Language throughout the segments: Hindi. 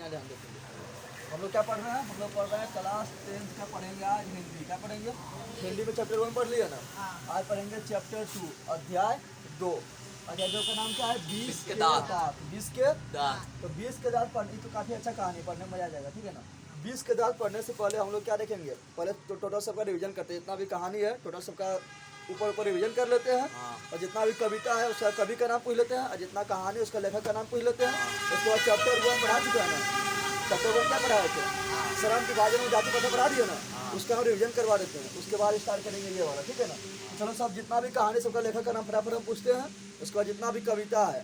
यहाँ ध्यान देखेंगे। हम लोग क्या पढ़ रहे हैं? हम लोग पढ़ रहे हैं क्लास 10th का पढ़ेंगे आज हिंदी। क्या पढ़ेंगे? हिंदी में चैप्टर 1 पढ़ लिया ना। आज पढ़ेंगे चैप्टर 2 अध्याय 2। अध्याय 2 का नाम क्या है? 20 के दांत। 20 के दांत। तो 20 के दांत पढ़नी तो काफ़ी अच्छा कहानी, पढ़ने में मजा आ जाएगा, ठीक है ना। 20 के दांत पढ़ने से पहले हम लोग क्या देखेंगे? पहले तो टोटल सबका रिवीजन करते हैं, जितना भी कहानी है टोटल सबका ऊपर रिवीजन कर लेते हैं। और जितना भी कविता है उसका कवि का नाम पूछ लेते हैं, और जितना कहानी उसका लेखक का नाम पूछ लेते हैं। उसके बाद चैप्टर 1 पढ़ा चुके हैं ना। चैप्टर 1 क्या पढ़ाए थे? श्रम विभाजन में जाति प्रथा पढ़ा दिया ना, उसका हम रिवीजन करवा देते हैं। उसके बाद स्टार्ट करेंगे ये वाला, ठीक है ना। चलो सब जितना भी कहानी सबका लेखक का नाम फटाफट हम पूछते हैं। उसके बाद जितना भी कविता है,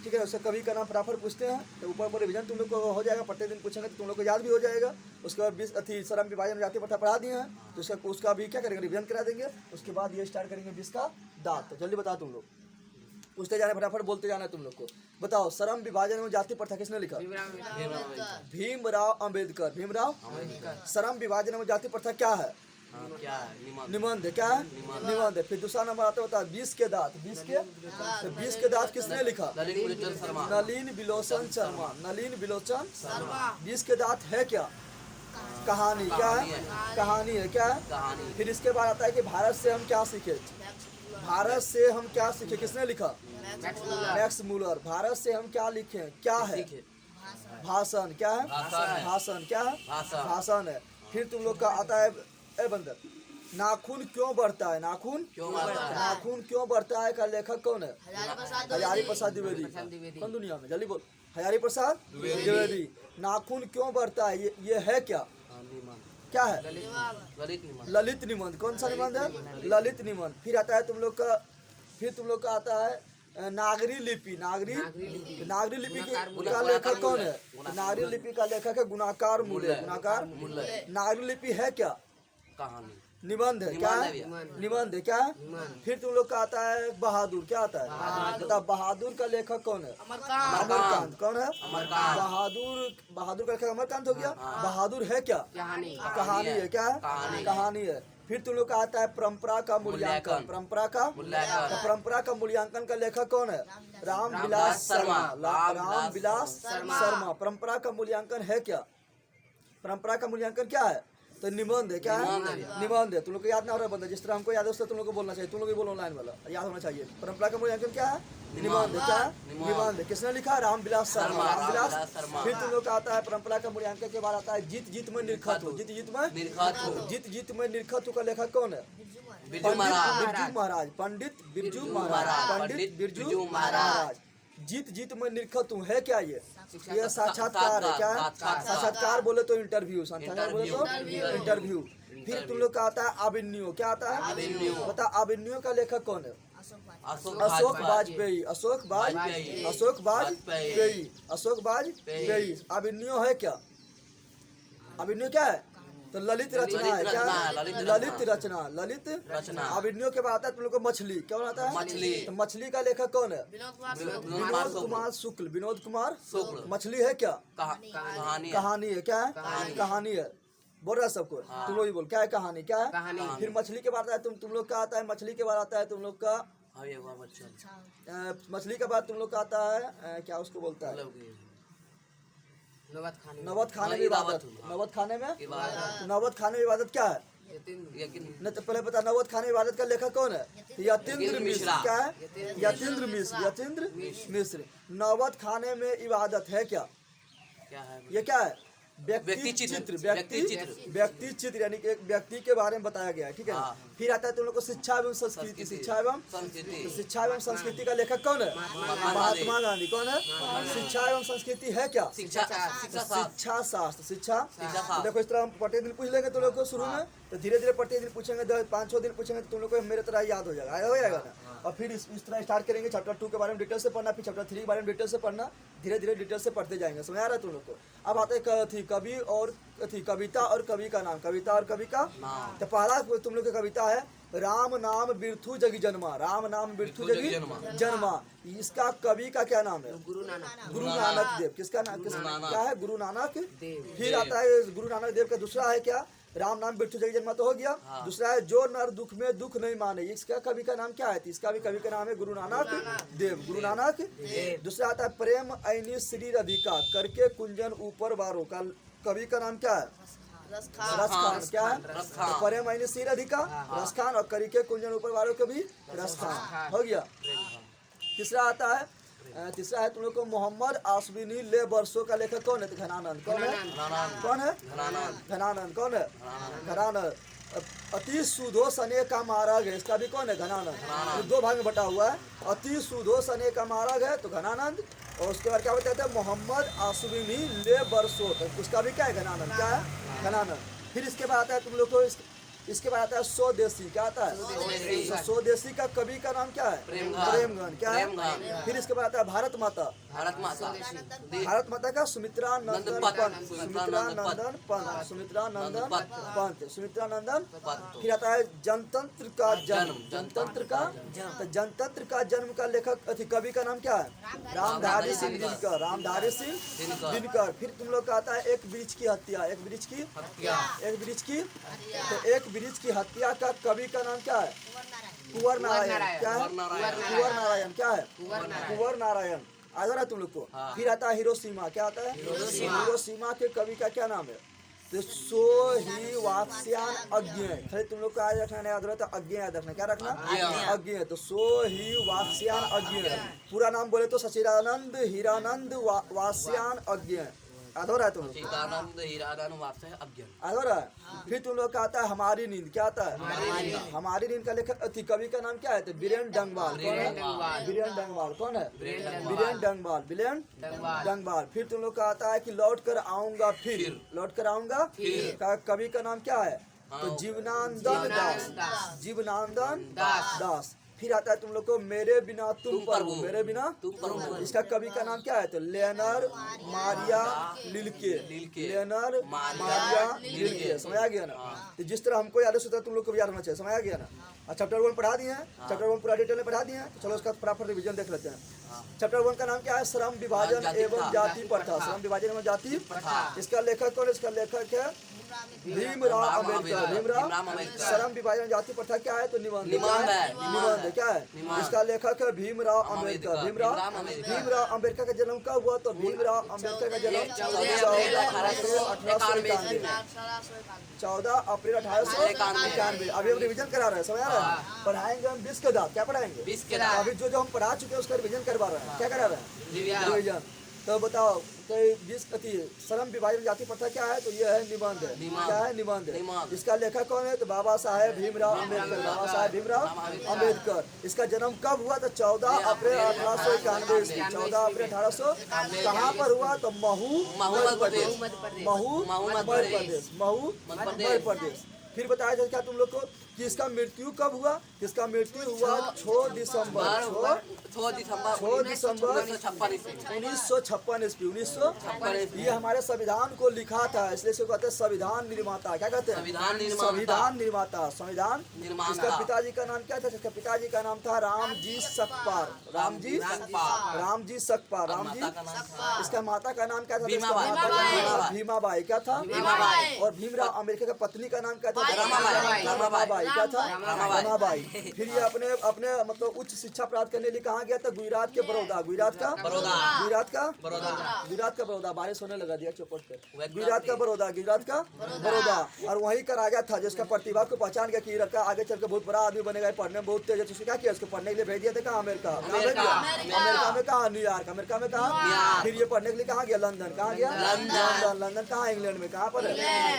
ठीक है, उसका कवि का नाम फटाफट पूछते हैं। तो ऊपर रिवीजन तुम लोग को हो जाएगा, प्रत्येक दिन पूछेंगे तो तुम लोग को याद भी हो जाएगा। उसके बाद 20 श्रम विभाजन में जाति प्रथा पढ़ा दिए हैं, तो उसका भी क्या करेंगे? रिवीजन करा देंगे। उसके बाद ये स्टार्ट करेंगे 20 का दांत। तो जल्दी बताओ तुम लोग, पूछते जाना, फटाफट बोलते जाना तुम लोग को। बताओ श्रम विभाजन में जाति प्रथा किसने लिखा? भीमराव अंबेडकर। भीमराव श्रम विभाजन में जाति प्रथा क्या है? निबंध। क्या है? निबंध। फिर दूसरा नंबर आता होता है 20 के दांत। 20 के दांत किसने लिखा? नलिन बिलोचन शर्मा। नलिन बिलोचन शर्मा। 20 के दांत है क्या? कहानी। क्या है? कहानी है। क्या है? फिर इसके बाद आता है कि भारत से हम क्या सीखे? भारत से हम क्या सीखे किसने लिखा? Max Muller. भारत से हम क्या लिखे? क्या है? भाषण। क्या है? भाषण। क्या है? भाषण है। फिर तुम लोग का आता है बंदर, नाखून क्यों बढ़ता है? नाखून क्यों बढ़ता है का लेखक कौन है? हजारी प्रसाद द्विवेदी। कौन दुनिया में? जल्दी बोल। हजारी प्रसाद द्विवेदी। नाखून क्यों बढ़ता है? ये है क्या? क्या है? ललित निबंध। कौन सा निबंध है? ललित निबंध। फिर आता है तुम लोग का आता है नागरी लिपि। नागरी लिपि का लेखक कौन है? नागरी लिपि का लेखक है गुणाकार मूल्य। नागरी लिपि है क्या? कहानी। निबंध है। क्या है? निबंध है। क्या है? फिर तुम लोग का आता है बहादुर। क्या आता है? बताओ बहादुर का लेखक कौन है? अमरकांत। कौन है? बहादुर का लेखक अमरकांत हो गया। बहादुर है क्या? कहानी है। क्या है? कहानी है। फिर तुम लोग का आता है परंपरा का मूल्यांकन। परंपरा का मूल्यांकन का लेखक कौन है? रामविलास शर्मा। रामविलास शर्मा। परंपरा का मूल्यांकन है क्या? परंपरा का मूल्यांकन क्या है? तो निबंध है। क्या है? निबंध है। तुम लोग को याद ना हो रहा बंदा, जिस तरह हमको याद है उस तरह तुम लोग को बोलना चाहिए। तुम लोग भी बोलो लाइन वाला, याद होना चाहिए। परंपरा का मूल्यांकन क्या है? निबंध। क्या है? निबंध। किसने लिखा? रामविलास शर्मा। फिर तुम लोग का आता है परंपरा का मूल्यांकन के बाद आता है जीत जीत में निरखत हो। जीत में निरखत हो का लेखक कौन है? पंडित बिरजू महाराज। जीत में निरखत हूँ है क्या? ये साक्षात्कार है। क्या है? साक्षात्कार बोले तो इंटरव्यू। इंटरव्यू। फिर तुम लोग का आता है अभिनयो। क्या आता है? बता अभिनयो का लेखक कौन है? अशोक वाजपेयी। अभिनयो है क्या? अभिनयो क्या है? तो ललित रचना है। क्या है? ललित रचना। अभिनयो के बाद आता है तुम लोग को मछली। क्या आता है? तो मछली का लेखक कौन है? विनोद कुमार शुक्ल। मछली है क्या? कहानी है। क्या है? कहानी है। बोल रहा है सबको? तुम लोग ही बोल। क्या है? कहानी। क्या है? फिर मछली के बाद आता है तुम लोग का आता है मछली के बाद आता है तुम लोग का मछली के बाद तुम लोग का आता है क्या उसको बोलता है? नवद खाने में इबादत। नवद खाने में इबादत क्या है? नहीं तो पहले बता, नवद खाने में इबादत का लेखक कौन है? यतीन्द्र मिश्र। क्या है? यतीन्द्र मिश्र। नवद खाने में इबादत है क्या? ये क्या है? व्यक्ति चित्र यानी कि एक व्यक्ति के बारे में बताया गया है, ठीक है ना। फिर आता है तुम लोग को शिक्षा एवं संस्कृति। शिक्षा एवं संस्कृति का लेखक कौन है? महात्मा गांधी। कौन है? शिक्षा एवं संस्कृति है क्या? शिक्षा शास्त्र। देखो इस तरह हम प्रत्येक दिन पूछ लेंगे तुम लोग को शुरू में, तो धीरे धीरे प्रत्येक दिन पूछेंगे, 5-6 दिन पूछेंगे तो तुम लोग को मेरे तरह याद हो जाएगा ना। और फिर इस तरह स्टार्ट करेंगे चैप्टर 2 के बारे में डिटेल से पढ़ना, फिर चैप्टर 3 के बारे में डिटेल से पढ़ना, धीरे धीरे डिटेल से पढ़ते जाएंगे। समझ आ रहा है तुम लोग को? अब आते हैं कवि और कविता और कवि का नाम। कविता और कवि का तो पहला तुम लोग की कविता है राम नाम बिरथू जगी जन्मा। राम नाम बिरथू जगी जन्मा। इसका कवि का क्या नाम है? गुरु नानक देव। किसका नाम? क्या है? गुरु नानक देव। फिर आता है गुरु नानक देव का दूसरा है क्या? राम नाम बिट्ठू जगी जन्मा तो हो गया। दूसरा है जो नर दुख में दुख नहीं माने, इसका कवि का नाम क्या है? इसका भी कवि का नाम है गुरु नानक देव, गुरु नानक। दूसरा आता है प्रेम ऐनी श्री राधिका करके कुंजन ऊपर बारो का कवि का नाम क्या है? रसखान। क्या है? तो प्रेम ऐनी श्री राधिका रसखान और करके कुंजन ऊपर बारो का भी रसखान हो गया। तीसरा आता है तीसरा है तुम लोग को मोहम्मद आसबिनी ले बरसों का लेखक कौन है? तो घनानंद। कौन है? कौन है? घनानंद। कौन है? घनानंद। अति सुधो सने का मार्ग है, इसका भी कौन है? घनानंद। दो भाग में बटा हुआ है। अति सुधो सने का मार्ग है तो घनानंद, और उसके बाद क्या बताते हैं? मोहम्मद आसबिनी ले बरसों, तो उसका भी क्या है? घनानंद। क्या है? घनानंद। फिर इसके बाद आता है तुम लोग को इसके बाद आता है स्वदेशी। क्या आता है? स्वदेशी का कवि का नाम क्या है? प्रेमगन। क्या है? फिर इसके बाद आता है भारत माता। भारत माता का सुमित्रा नंदन पंत। सुमित्रा नंदन पंत। सुमित्रा नंदन पंत। सुमित्रा नंदन। फिर आता है जनतंत्र का जन्म। जनतंत्र का तो जनतंत्र का जन्म का लेखक अति कवि का नाम क्या है? रामधारी सिंह दिनकर। रामधारी सिंह दिनकर। फिर तुम लोग का आता है एक वृक्ष की हत्या। एक वृक्ष की एक वृक्ष की तो एक वृक्ष की हत्या का कवि का नाम क्या है? कुंवर नारायण। क्या है? कुंवर नारायण। क्या है? कुंवर नारायण। आ रहा है तुम लोग को। फिर आता है हिरोशिमा। क्या आता है? हिरोशिमा के कवि का क्या नाम है? तो सो ही वात्स्यान अज्ञ। खाली तुम लोग को आज रखना याद रहता है, अज्ञ याद रखना। क्या रखना? अज्ञ। तो सो ही वात्स्यान अज्ञ। पूरा नाम बोले तो सचिदानंद हीरानंद वात्स्यान अज्ञ। याद हो रहा है तुम लोग? याद हो रहा है। फिर तुम लोग का आता है हमारी नींद। क्या आता है? हमारी नींद का लेखक अति कवि का नाम क्या है? तो बीरेन डंगवाल। कौन है? बीरेन डंगवाल। कौन है? बीरेन डंगवाल। बीरेन डंगवाल। फिर तुम लोग का आता है कि लौट कर आऊंगा फिर। लौट कर आऊंगा का कवि का नाम क्या है? तो जीवनानंदन दास। जीवनानंदन दास। फिर आता है तुम लोग को मेरे बिना तुम प्रभु। मेरे बिना तुम प्रभु। इसका कवि का नाम क्या है? तो लेनर मारिया लिल्के। लेनर मारिया लिल्के। समझ गया ना? तो जिस तरह हमको याद है तुम लोग को भी याद होना चाहिए। समझ गया ना? चैप्टर 1 पढ़ा दिए हैं। चैप्टर 1 पूरा डिटेल में पढ़ा दिए हैं। चलो उसका फटाफट रिवीजन देख लेते हैं। चैप्टर 1 का नाम क्या है? श्रम विभाजन एवं जाति प्रथा। श्रम विभाजन एवं जाति प्रथा। इसका लेखक कौन? इसका लेखक है भीमराव अम्बेडकर। भीमराव। श्रम विभाजन जाति प्रथा क्या है? तो निबंध। निबंध। क्या है? इसका लेखक है भीमराव अम्बेडकर। भीमराव अम्बेडकर का जन्म कब हुआ? तो भीमराव अम्बेडकर का जन्म 14 अप्रैल 1891। अभी हम रिवीजन करा रहे हैं। समझ रहे हैं? पढ़ाएंगे हम 20 के दांत। क्या पढ़ाएंगे? अभी जो हम पढ़ा चुके हैं उसका रिवीजन करवा रहे हैं। क्या करा रहे हैं? रिवीजन। तो बताओ तो श्रम विभाजन जाति प्रथा क्या है? तो ये है निबंध। क्या है? निबंध। इसका लेखक कौन है? तो बाबा साहेब भीमराव अम्बेडकर। बाबा साहेब भीमराव अम्बेडकर। इसका जन्म कब हुआ? तो 14 अप्रैल 1891 ईस्वी। 14 अप्रैल 1800 कहाँ पर हुआ? तो महू मध्य प्रदेश। महू मध्य प्रदेश। महू मध्य प्रदेश। फिर बताया जाए क्या तुम लोग को कि इसका मृत्यु कब हुआ? इसका मृत्यु हुआ 6 दिसंबर 1956 ईस्वी। 1956। ये हमारे संविधान को लिखा था, इसलिए इसको कहते हैं संविधान निर्माता। क्या कहते हैं? संविधान निर्माता। संविधान। इसका पिताजी का नाम क्या था? इसका पिताजी का नाम था रामजी सकपाल। रामजी सकपाल। रामजी। इसका माता का नाम क्या था? भीमाबाई। क्या था? और भीमराव अम्बेडकर का पत्नी का नाम क्या था? रमाबाई। क्या था? रमाबाई। फिर ये अपने मतलब उच्च शिक्षा प्राप्त करने के लिए कहाँ गया था? गुजरात के बड़ौदा। गुजरात का बड़ौदा। बारिश होने लगा दिया चौपट पे। गुजरात का बड़ौदा। और वहीं का राजा था जिसका प्रतिभा को पहचान गया कि लड़का आगे चल के बहुत बड़ा आदमी बनेगा, पढ़ने में बहुत तेज है। उसने क्या किया? उसको पढ़ने के लिए भेज दिया था। कहाँ? अमेरिका में। कहाँ? न्यूयॉर्क। अमेरिका में कहाँ? फिर ये पढ़ने के लिए कहाँ गया? लंदन। कहाँ गया? लंदन कहाँ? इंग्लैंड में। कहाँ पर है?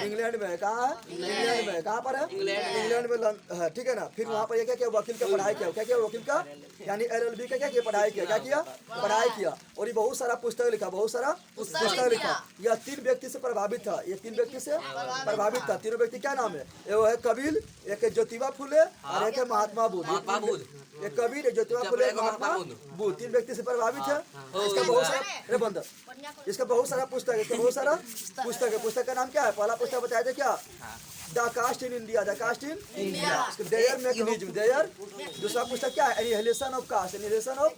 इंग्लैंड में। कहाँ है? इंग्लैंड में। कहाँ पर है? इंग्लैंड में। ठीक है ना? फिर वहाँ पर क्या किया? वकील का पढ़ाई किया। क्या किया? वकील का यानी LLB का क्या किया? पढ़ाई किया। क्या किया? पढ़ाई किया। और ये बहुत सारा पुस्तक लिखा। यह 3 व्यक्ति से प्रभावित था। ये 3 व्यक्ति से प्रभावित था। तीनों व्यक्ति क्या नाम है? वो है कबीर, एक है ज्योतिबा फुले और एक है महात्मा बुद्ध। एक कबीर, ज्योतिबा फुले, महात्मा बुद्ध। 3 व्यक्ति से प्रभावित है। इसका बहुत सारा बंद इसका बहुत सारा पुस्तक है, इसका बहुत सारा पुस्तक है। पुस्तक का नाम क्या है? पहला पुस्तक बताया था क्या? The caste in India, the caste in India, their mechanism, their. दूसरा पुस्तक क्या है? Annihilation of caste, annihilation of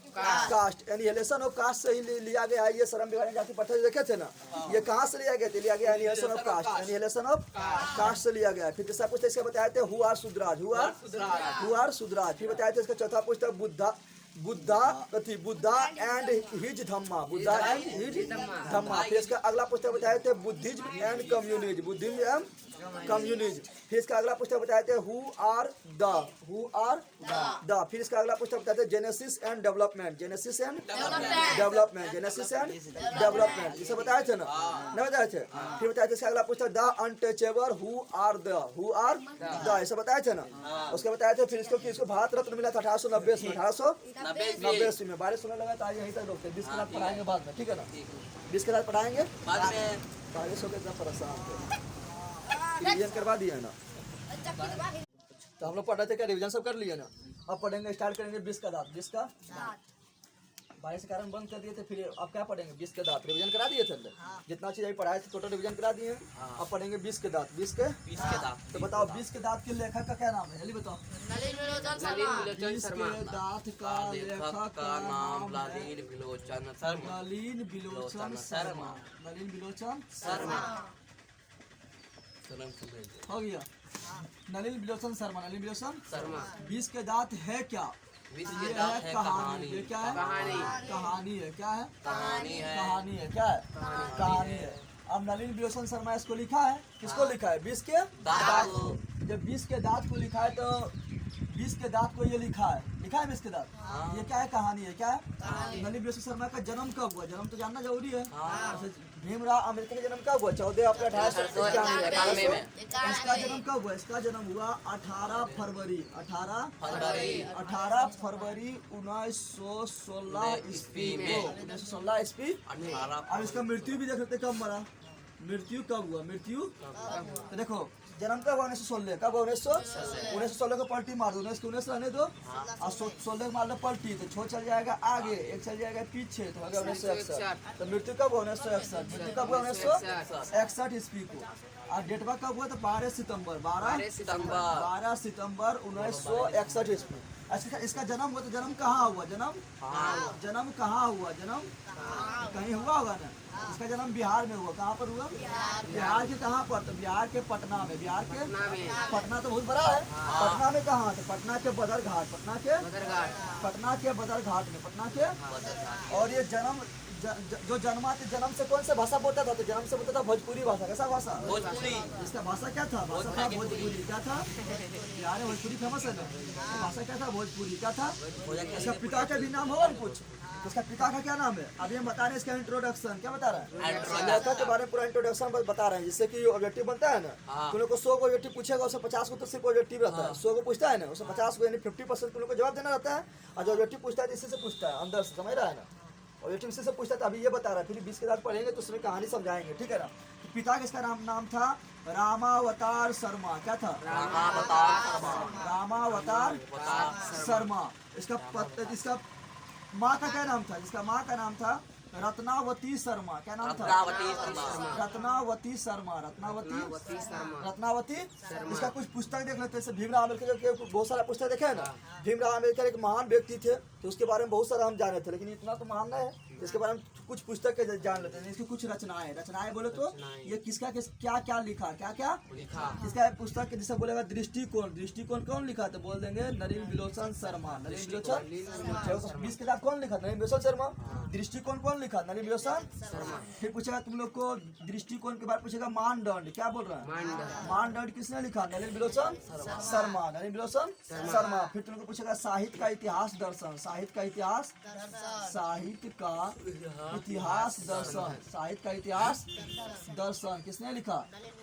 caste, annihilation of caste से ही लिया गया है। ये श्रम विभाजन जाति पट्टे देखे थे ना, ये कहाँ से लिया गया था? लिया गया annihilation of caste, annihilation of caste से लिया गया है। फिर तीसरा पुस्तक इसका बताया थे who are Shudras, who are Shudras. फिर बताया था इसका चौथा पुस्तक Buddha and his Dhamma, Buddha and his Dhamma. फिर इसका अगला पुस्तक बताए थे Buddhism and communism, Buddhism and communism. फिर इसका अगला पुस्तक बताए थे हु आर द। फिर इसका अगला पुस्तक बताए थे genesis and development, genesis and development, genesis and development. इसे बताए थे ना, नहीं बताए थे? फिर बताए थे इसका अगला पुस्तक the untouchable who are the, इसे बताए थे ना। उसके बताए थे फिर इसको भारत रत्न मिला था 1890 में, 1890 में। 12 सुनने लगा तो आज यहीं तक रोकते हैं, 20 के बाद पढ़ाएंगे बाद में, ठीक है ना? 20 के बाद पढ़ाएंगे बाद में। 22 के इतना परेशान रिवीजन करवा दिया ना, तो हम लोग पढ़ रहे थे क्या? रिवीजन सब कर लिए ना। अब पढ़ेंगे, स्टार्ट करेंगे 20 का दांत, 20 का 22 के कारण बंद कर दिए थे। फिर अब क्या पढ़ेंगे? 20 के दांत। रिवीजन करा दिए थे, जितना चीज अभी पढ़ाए थे टोटल रिवीजन करा दिए। अब पढ़ेंगे 20 के दांत, 20 के दांत। तो बताओ 20 के दांत के लेखक का क्या नाम है? जल्दी बताओ। 20 के दांत का लेखक का नाम नलिन बिलोचन शर्मा, नलिन बिलोचन शर्मा, नलिन बिलोचन शर्मा। हो गया, नलिन बिलोचन शर्मा, नलिन बिलोचन शर्मा। 20 के दांत है क्या? ये है कहानी। ये क्या है? कहानी है। क्या है? कहानी है। क्या है? कहानी है। अब नलिन बिलोचन शर्मा इसको लिखा है, किसको लिखा है? 20 के दांत। जब 20 के दांत को लिखा है तो 20 के दांत को ये लिखा है 20 के दांत। ये क्या है? कहानी है। क्या है? नलिन बिलोचन शर्मा का जन्म कब हुआ? जन्म तो जानना जरूरी है। भीमराव अम्बेडकर का जन्म कब हुआ? 14 अप्रैल 1891 में। इसका जन्म कब हुआ? इसका जन्म हुआ 18 फरवरी 1916 ईस्वी में, 1916 ईस्वी। अब इसका मृत्यु भी देख सकते कब मरा, मृत्यु कब हुआ? मृत्यु तो देखो जन्म कब हुआ? 1916। कब हुआ? 1916 को पलटी मार दो, 19 रहने दो और 16 को मार दो पलटी, तो 6 चल जाएगा आगे, 1 चल जाएगा पीछे, तो हो गया 1961। तो मृत्यु कब हुआ? 1961। मृत्यु कब हुआ? 1961 ईस्वी को। और डेटवा कब हुआ? तो 12 सितंबर 1961 ईस्वी। इसका जन्म हुआ तो जन्म कहाँ हुआ? जन्म कहाँ हुआ? जन्म कहीं हुआ होगा ना। इसका जन्म बिहार में हुआ। कहाँ पर हुआ? बिहार के कहाँ पर? तो बिहार के पटना में। बिहार के पटना तो बहुत बड़ा है। पटना में कहाँ? तो पटना के बदरघाट, पटना के बदरघाट में, पटना के। और ये जन्म जो जन्मा थे, जन्म से कौन सा भाषा बोलता था? तो जन्म से बोलता था भोजपुरी भाषा। कैसा भाषा? भोजपुरी। इसका भाषा क्या था? भाषा था भोजपुरी। क्या था? बिहार में भोजपुरी फेमस है ना। भाषा क्या था? भोजपुरी। क्या था? इसका पिता का भी नाम होगा ना कुछ? तो उसका पिता का क्या नाम है? अभी हम बता रहे हैं इसका इंट्रोडक्शन। क्या बता रहे हैं? लेखक के बारे में पूरा इंट्रोडक्शन बता रहे हैं, जिससे कि ऑब्जेक्टिव बनता है ना। तुम लोग को 100 को ऑब्जेक्टिव पूछेगा, उससे 50 को तो सिर्फ ऑब्जेक्टिव रहता है। 100 को पूछता है ना, उससे 50 को यानी 50% तुम लोग को जवाब देना रहता है। और जो ऑब्जेक्टिव पूछता है इसी से पूछता है, अंदर से, समझ रहा है ना। ऑब्जेक्टिव इसी से पूछता था। अभी ये बता रहा है, फिर 20 के बाद पढ़ेंगे तो उसमें कहानी समझाएंगे, ठीक है ना। पिता का इसका नाम था रामावतार शर्मा। क्या था? रामावतार शर्मा। इसका माँ का क्या नाम था? इसका माँ का नाम था रत्नावती शर्मा। क्या नाम था? रत्नावती शर्मा। इसका कुछ पुस्तक देख लेते हैं। भीमराव अम्बेडकर के बहुत सारा पुस्तक देखे है ना। भीमराव अम्बेडकर एक महान व्यक्ति थे, तो उसके बारे में बहुत सारा हम जाने थे, लेकिन इतना तो महान नहीं है। इसके बारे में कुछ पुस्तक के जान लेते हैं। इसकी कुछ रचनाएं बोले तो ये किसका क्या लिखा, क्या किसका पुस्तक के जिसे बोलेगा दृष्टिकोण कौन लिखा? तो बोल देंगे नलिन बिलोचन शर्मा। नलिन बिलोचन 20 किताब कौन लिखा? नलिन बिलोचन शर्मा। दृष्टिकोण कौन लिखा? नलिन बिलोचन शर्मा। फिर पूछेगा तुम लोग को दृष्टिकोण के बाद पूछेगा मानदंड। क्या बोल रहा है? मानदंड किसने लिखा? नलिन बिलोचन शर्मा। नलिन बिलोचन शर्मा। फिर तुम लोग को पूछेगा साहित्य का इतिहास दर्शन। साहित्य का इतिहास दर्शन किसने लिखा?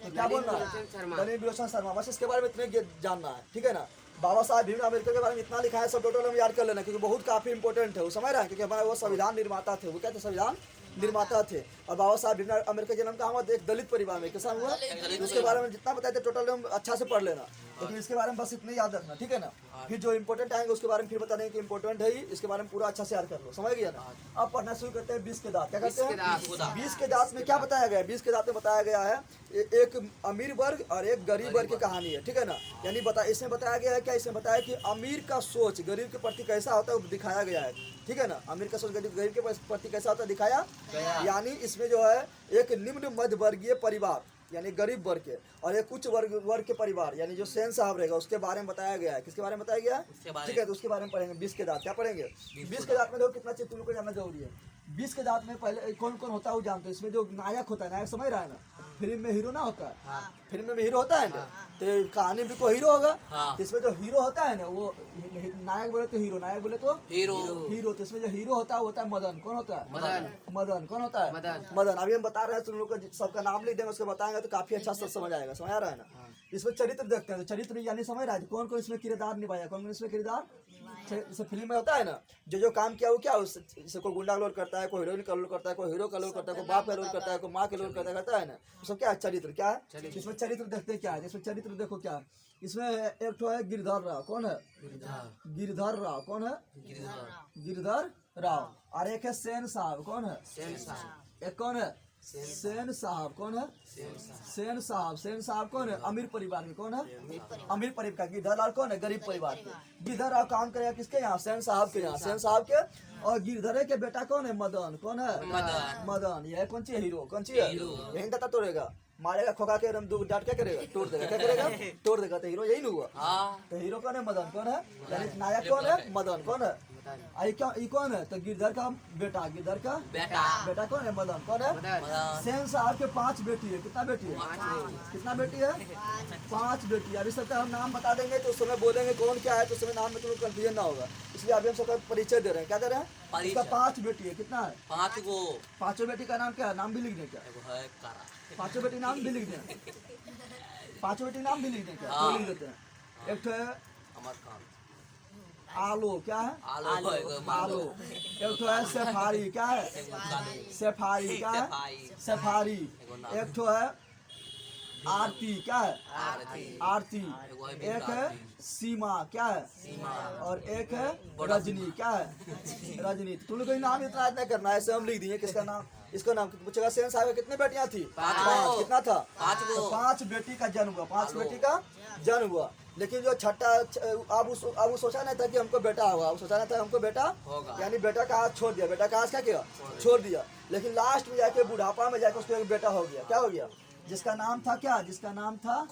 तो क्या बोल रहा है? नलिन बिलोचन शर्मा। बस इसके बारे में इतने जानना है, ठीक है ना। बाबा साहब भीमराव अम्बेडकर के बारे में इतना लिखा है, सब टोटल हम याद कर लेना, क्योंकि बहुत काफी इंपॉर्टेंट है वो, समझ रहा है। क्योंकि हमारे वो संविधान निर्माता थे। वो क्या थे? संविधान निर्माता थे। और बाबा साहब भीमराव अम्बेडकर जन्म कहाँ हुआ? एक दलित परिवार में। कैसा हुआ? उसके बारे में जितना बताए थे टोटल अच्छा से पढ़ लेना, लेकिन इसके बारे में बस इतने याद रखना, ठीक है ना। फिर जो इंपॉर्टेंट आएंगे उसके बारे में फिर बता देंगे कि इंपॉर्टेंट है ही, इसके बारे में पूरा अच्छा से याद कर लो, समझ गया ना। अब पढ़ना शुरू करते हैं 20 के दांत। क्या कहते हैं? 20 के दांत में क्या बताया गया है? 20 के दांत में बताया गया है एक अमीर वर्ग और एक गरीब वर्ग की कहानी है, ठीक है ना। यानी इसमें बताया गया है क्या? इसमें बताया कि अमीर का सोच गरीब के प्रति कैसा होता है वो दिखाया गया है, ठीक है ना। अमीर का सोच गरीब के प्रति कैसा होता है दिखाया। यानी इसमें जो है एक निम्न मध्य वर्गीय परिवार यानी गरीब वर्ग के और एक उच्च वर्ग के परिवार यानी जो सेन साहब रहेगा उसके बारे में बताया गया है। किसके बारे में बताया गया है? ठीक है, तो उसके बारे में पढ़ेंगे। 20 के दांत क्या पढ़ेंगे? 20 के दांत में देखो कितना चीज तुम लोग को जानना जरूरी है। 20 के दांत में पहले कौन कौन होता है वो जानते हो। इसमें जो नायक होता है, नायक समझ रहा है ना, फिल्म में हीरो ना होता है, फिल्म में हीरो होता है ना, तो कहानी में कोई हीरो होगा। इसमें जो हीरो होता है ना वो नायक बोले तो हीरो, नायक बोले तो हीरो। तो इसमें जो हीरो होता है वो होता है मदन। कौन होता है? मदन। कौन होता है? मदन। अभी हम बता रहे हैं, तुम लोग को सबका नाम लिख देंगे, उसको बताएंगे तो काफी अच्छा से समझ आएगा। समझ आ रहा है ना। इसमें चरित्र देखते हैं, तो चरित्र यानी समझ रहा है कौन कौन इसमें किरदार निभाया, कौन कौन इसमें किरदार। जैसे फिल्म में होता है ना, जो काम किया वो क्या, उससे कोई गुंडा का रोल करता है, कोई हीरोइन का रोल करता है, कोई हीरो का रोल करता है, कोई बाप का रोल करता है, कोई माँ का रोल करता है ना। सब क्या है? चरित्र। क्या है इसमें चरित्र देखते हैं क्या है। इसमें चरित्र देखो क्या है। इसमें एक तो है गिरधर राव। कौन है? गिरधर राव। कौन है? गिरधर राव। और एक है सेन साहब। कौन है? एक कौन है? सेन साहब। कौन है? सेन साहब। सेन साहब कौन है? अमीर परिवार में। कौन है? अमीर परिवार का। गिरधर राव कौन है? गरीब परिवार के। गिरधर राव काम करेगा किसके यहाँ? सेन साहब के यहाँ। सेन साहब के। और गिरधर के बेटा कौन है? मदन। कौन है? मदन। यह कौन सी हीरो? कौन सी है? यही दाता तोड़ेगा, मारेगा, खोखा के एकदम दो डांट क्या करेगा? तोड़ देगा। क्या करेगा? तोड़ देगा। तो हीरो यही नहीं हुआ। तो हीरो कौन है? मदन। कौन है? यानी नायक कौन है? मदन। कौन है? ये कौन है? तो गिरधर का बेटा। गिरधर का बेटा कौन है? मदन। कौन है? सेन साहब के 5 बेटी है। कितना बेटी है? कितना बेटी है? 5 बेटी। अभी सबका हम नाम बता देंगे तो उस समय बोलेंगे कौन क्या है, तो उस समय नाम में तुम कंफ्यूजन ना होगा, इसलिए अभी हम सबका परिचय दे रहे हैं। क्या दे रहे हैं? इसका 5 बेटी है। कितना है? 5 गो। 5 बेटी का नाम क्या है? नाम भी लिख दें क्या? 5 बेटी नाम भी लिख दें। 5 बेटी नाम भी लिख दें क्या? तो लिख देते हैं। एक तो है अमरकांत। आलो। क्या है? आलो। एक तो है सफारी। क्या है? सफारी। क्या है? सफारी। एक तो है आरती। क्या है? आरती। एक है सीमा। क्या है? और एक है रजनी। क्या है? रजनी। तुम लोग नाम इतना याद नहीं करना है, ऐसे हम लिख दिए। किसका नाम? इसका नाम पूछेगा। सेन साहब के कितने बेटियां थी? 5। कितना था? 5 बेटी का जन्म हुआ। 5 बेटी का जन्म हुआ। लेकिन जो छठा अब वो सोचा नहीं था कि हमको बेटा होगा, अब सोचा नहीं था हमको बेटा यानी बेटा का हाथ छोड़ दिया। बेटा का हाथ क्या किया? छोड़ दिया। लेकिन लास्ट में जाके बुढ़ापा में जाके उसको एक बेटा हो गया। क्या हो गया? जिसका नाम था क्या? जिसका नाम था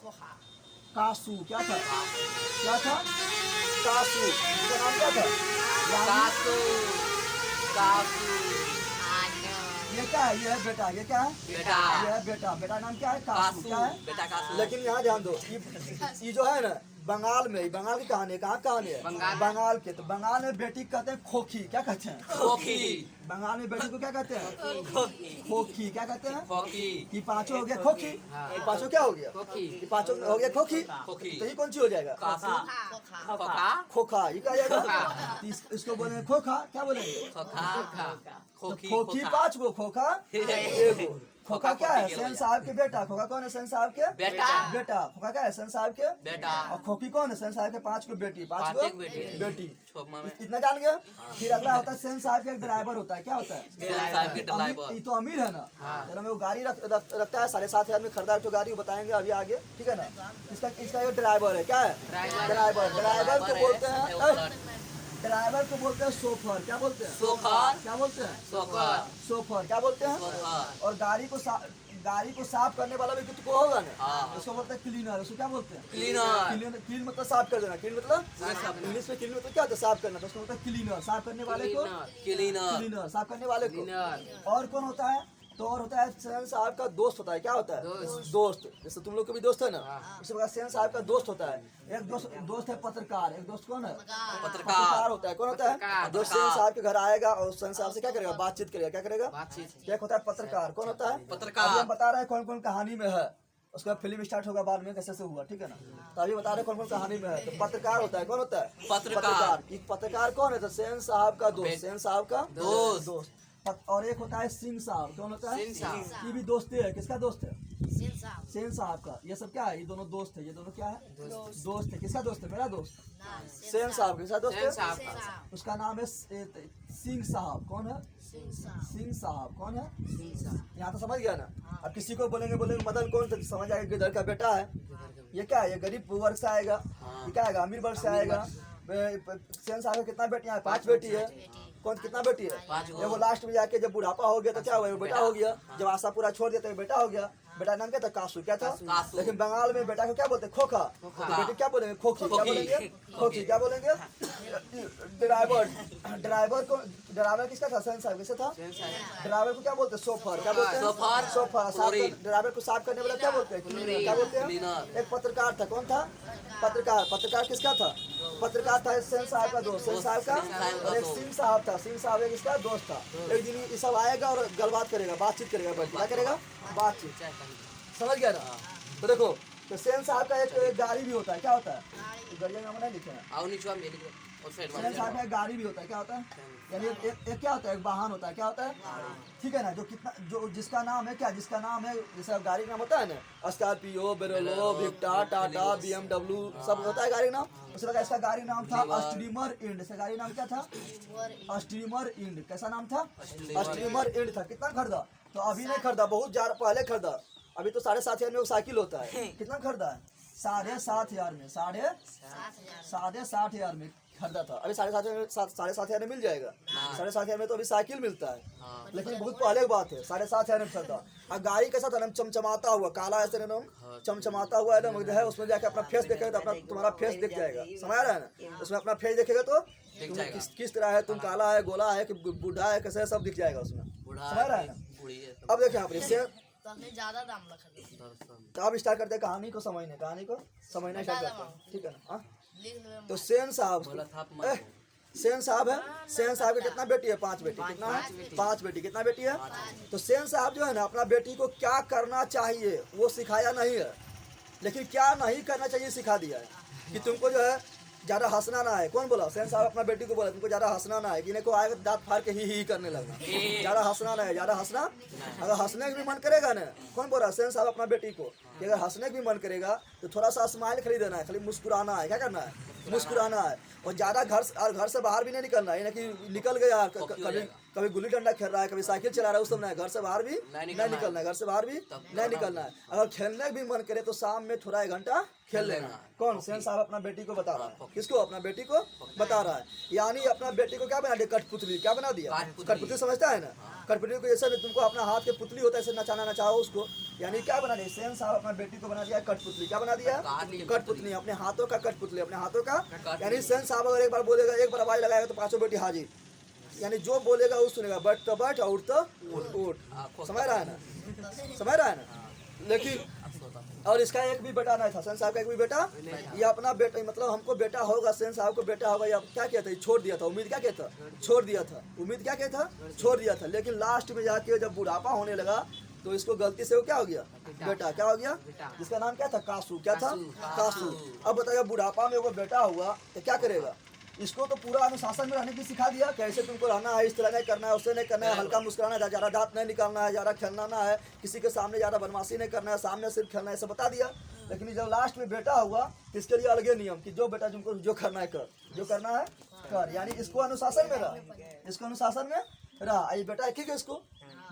कासू। क्या था? क्या था? कासू। जिसका नाम क्या था? ये क्या है? ये है बेटा। ये क्या है? ये है बेटा। बेटा नाम क्या है? कासू। क्या है? लेकिन यहाँ ध्यान दो, ये जो है ना बंगाल में, बंगाल की कहानी है। कहाँ कहानी है? बंगाल के। तो बंगाल में बेटी कहते हैं खोखी। क्या कहते हैं? खोखी। बंगाल में बेटी को क्या कहते हैं? खोखी। क्या कहते हैं? ये 5 हो गया खोखी। ये 5 क्या हो गया? ये 5 हो गया खोखी। तो ये कौन सी हो जाएगा? खोखा। ये क्या जाएगा? इसको बोलेंगे खोखा। क्या बोलेंगे? खोखी 5 गो। खोखा 1 गो। खोखा क्या है? सेन साहब के बेटा। खोखा कौन है? सेन साहब के बेटा। खोखा क्या है? सेन साहब के बेटा। और खोखी कौन है? सेन साहब के 5 को बेटी। 5 को बेटी। इतना जान गया। फिर अगला होता है सेन साहब का एक ड्राइवर होता है। क्या होता है? ये तो अमीर है ना, वो गाड़ी रखता है 7.5 में खरीदा तो गाड़ी बताएंगे अभी आगे, ठीक है ना। इसका एक ड्राइवर है। क्या है? ड्राइवर को बोलते हैं ड्राइवर को बोलते हैं सोफर। क्या बोलते हैं? सोफर। क्या बोलते हैं? सोफर। क्या बोलते हैं? और गाड़ी को साफ करने वाला भी कुछ को होगा ना, उसको बोलते हैं क्लीनर। उसको क्या बोलते हैं? क्लीन मतलब साफ कर देना। क्लीन मतलब इंग्लिश में क्लीन मतलब क्या होता है? साफ करना। तो उसको बोलते हैं क्लीनर। साफ करने वाले को क्लीनर। साफ करने वाले को। और कौन होता है? तो और होता है सेन साहब का दोस्त होता है। क्या होता है? दोस्त। जैसे तुम लोग के भी दोस्त है ना, उसी प्रकार सेन साहब का दोस्त होता है। एक दोस्त है पत्रकार। एक दोस्त कौन है? पत्रकार होता है। कौन होता है? जो सेन साहब के घर आएगा और सेन साहब से क्या करेगा? बातचीत करेगा। क्या करेगा? क्या होता है? पत्रकार। कौन होता है? पत्रकार। हम बता रहे हैं कौन कौन कहानी में है, उसका फिल्म स्टार्ट होगा बाद में कैसे से हुआ, ठीक है ना। तो अभी बता रहे कौन कौन कहानी में है। तो पत्रकार होता है। कौन होता है? पत्रकार। पत्रकार कौन है? तो सेन साहब का दोस्त। सेन साहब का दोस्त। और एक होता है सिंह साहब, कौन होता है? सिंह साहब। ये भी दोस्त है, किसका दोस्त है? सेन साहब। सेन साहब का। ये सब क्या है? ये दोनों दोस्त है, ये दोनों क्या है? दोस्त है। किसका दोस्त है? मेरा दोस्त। ना सेन साहब किसका दोस्त सेन है? साहब सेन का। साहब। उसका नाम है सिंह साहब। कौन है? सिंह साहब। सिंह साहब। कौन है? सिंह साहब। यहाँ तो समझ गया ना। अब किसी को बोलेंगे मदन कौन, तो समझ आएगा गिदर का बेटा है। ये क्या है? ये गरीब वर्ग से आएगा। ये क्या आएगा? अमीर वर्ग से आएगा। सेन साहब के कितना बेटियां हैं? 5 बेटी है। कौन कितना बेटी है? 5 जब वो लास्ट में जाके जब बुढ़ापा हो गया तो क्या हुआ? बेटा हो गया। जब आशा पूरा छोड़ दिया तो बेटा हो गया। बेटा नाम क्या था? कासू। क्या था? कासू। लेकिन बंगाल में बेटा को क्या बोलते? खोखा। बेटी क्या बोलेंगे? खोखी। क्या बोलेंगे? खोखी। क्या बोलेंगे? ड्राइवर किसका था? सेन साहब किसका था? सेन साहब। ड्राइवर को क्या बोलते हैं? सोफर। क्या बोलते हैं? सोफर। सोफर। क्लोरीन। ड्राइवर को साफ करने वाला क्या बोलते हैं? क्लीनर। क्या बोलते हैं? क्लीनर। एक पत्रकार था। कौन था? पत्रकार किसका था? पत्रकार था सेन साहब का दोस्त, सेन साहब का। और एक सिंह साहब था, सिंह साहब एक इसका दोस्त था। एक दिन ये सब आएगा और गलबात करेगा, बातचीत करेगा, बैठ के क्या करेगा? बातचीत। समझ गया ना? तो देखो, तो सेन साहब का एक गाड़ी भी होता है। क्या होता है? गाड़ी का नाम नहीं लिखे हैं। आओ नीचे मेरी और साइड सेन साहब का एक गाड़ी भी होता है। क्या होता है? यानी एक क्या होता है? एक वाहन होता है। क्या होता है? ठीक है ना? जो जिसका नाम है क्या? जिसका नाम है, जैसे गाड़ी का नाम होता है ना, स्कॉर्पियो, बेरोलो, विक्टा, टाटा, BMW सब होता है गाड़ी का नाम। उस लगा इसका गाड़ी नाम था स्टीमर इंड। इसका गाड़ी नाम क्या था? Steamer end. कैसा नाम था? स्टीमर इंड था। कितना खरीदा? तो अभी नहीं खरीदा, बहुत ज्यादा पहले खरीदा। अभी तो 7,500 में साइकिल होता है। कितना खरीदा है? 7,500 में। 7,500 में खरीदा था। अभी 7,500 में मिल जाएगा। 7,500 में तो अभी साइकिल मिलता है, लेकिन बहुत पहले की बात है। 7,500 में खरीदा। और गाड़ी कैसा था? चमचमाता हुआ, काला ऐसे ना, चमचमाता हुआ एकदम है। उसमें जाके अपना फेस देखेगा तो अपना तुम्हारा फेस दिख जाएगा। समझ रहा है ना? उसमें अपना फेस देखेगा तो तुम्हें किस तरह है, तुम काला है, गोला है कि बूढ़ा है, कैसे सब दिख जाएगा उसमें। समझ रहा है ना? अब देखिए आप ज्यादा दाम लगा। तो अब स्टार्ट करते हैं कहानी को समझना स्टार्ट करते हैं। ठीक है ना? हाँ? लिख लो। तो सेन साहब सेन साहब है। सेन साहब की कितना बेटी है? 5 बेटी। कितना है? 5 बेटी। कितना बेटी है? तो सेन साहब जो है ना, अपना बेटी को क्या करना चाहिए वो सिखाया नहीं है, लेकिन क्या नहीं करना चाहिए सिखा दिया है। कि तुमको जो है ज्यादा हंसना ना है। कौन बोला? सेन साहब अपना बेटी को बोला तुमको ज्यादा हंसना ना है। कि को आएगा दांत फाड़ के ही करने लगना। ज्यादा हंसना ना है, ज्यादा हंसना। अगर हंसने का भी मन करेगा ना, कौन बोल रहा? सेन साहब अपना बेटी को कि अगर हंसने का भी मन करेगा तो थोड़ा सा स्माइल खरीद देना है, खाली मुस्कुराना है। क्या करना है? मुस्कुराना है। और ज्यादा घर से बाहर भी नहीं निकलना है। कि निकल गया कभी गुल्ली डंडा खेल रहा है, कभी साइकिल चला रहा है, उस समय घर से बाहर भी नहीं निकलना है। घर से बाहर भी नहीं निकलना है। अगर खेलने भी मन करे तो शाम में थोड़ा 1 घंटा खेल लेना। कौन? सेन साहब अपना बेटी को बता रहा है। किसको? अपना बेटी को बता रहा है। यानी अपना बेटी को क्या बना दिया? कठपुतली। क्या बना दिया? कठपुतली। समझता है ना? कठपुतली को जैसे तुमको अपना हाथ के पुतली होता है ऐसे नचाना चाहो उसको, यानी क्या बना दिया? सेन साहब अपना बेटी को बना दिया कठपुतली। क्या बना दिया? कठपुतली। अपने हाथों का कठपुतली, अपने हाथों का। यानी सेन साहब अगर एक बार बोलेगा, एक बार आवाज लगाएगा तो 5 बेटी हाजिर। यानी जो बोलेगा वो सुनेगा। बैठ तो बैठ और उठ तो उठ। समझ रहा है ना? समझ रहा है ना? लेकिन और इसका एक भी बेटा नहीं था। सेन साहब का एक भी बेटा, ये अपना बेटा, मतलब हमको बेटा होगा, सेन साहब को बेटा होगा, या क्या कहता है? छोड़ दिया था। उम्मीद क्या कहता? छोड़ दिया था। उम्मीद क्या कहता? छोड़ दिया था। लेकिन लास्ट में जाके जब बुढ़ापा होने लगा तो इसको गलती से वो क्या हो गया? बेटा। क्या हो गया? जिसका नाम क्या था? कासू। क्या था? कासू। अब बताइए बुढ़ापा में वो बेटा हुआ तो क्या करेगा? इसको तो पूरा अनुशासन में रहने की सिखा दिया। कैसे तुमको रहना है, इस तरह नहीं करना है, उससे नहीं करना है, हल्का मुस्कुराना है, ज़्यादा दांत नहीं निकालना है, ज़्यादा खेलना ना है, किसी के सामने ज़्यादा बदमाशी नहीं करना है, सामने सिर्फ खेलना है, सब बता दिया। लेकिन जब लास्ट में बेटा हुआ तो इसके लिए अलगे नियम कि जो बेटा तुमको जो करना है कर, जो करना है कर। यानी इसको अनुशासन में रहा, इसको अनुशासन में रहा। ये बेटा ठीक है, इसको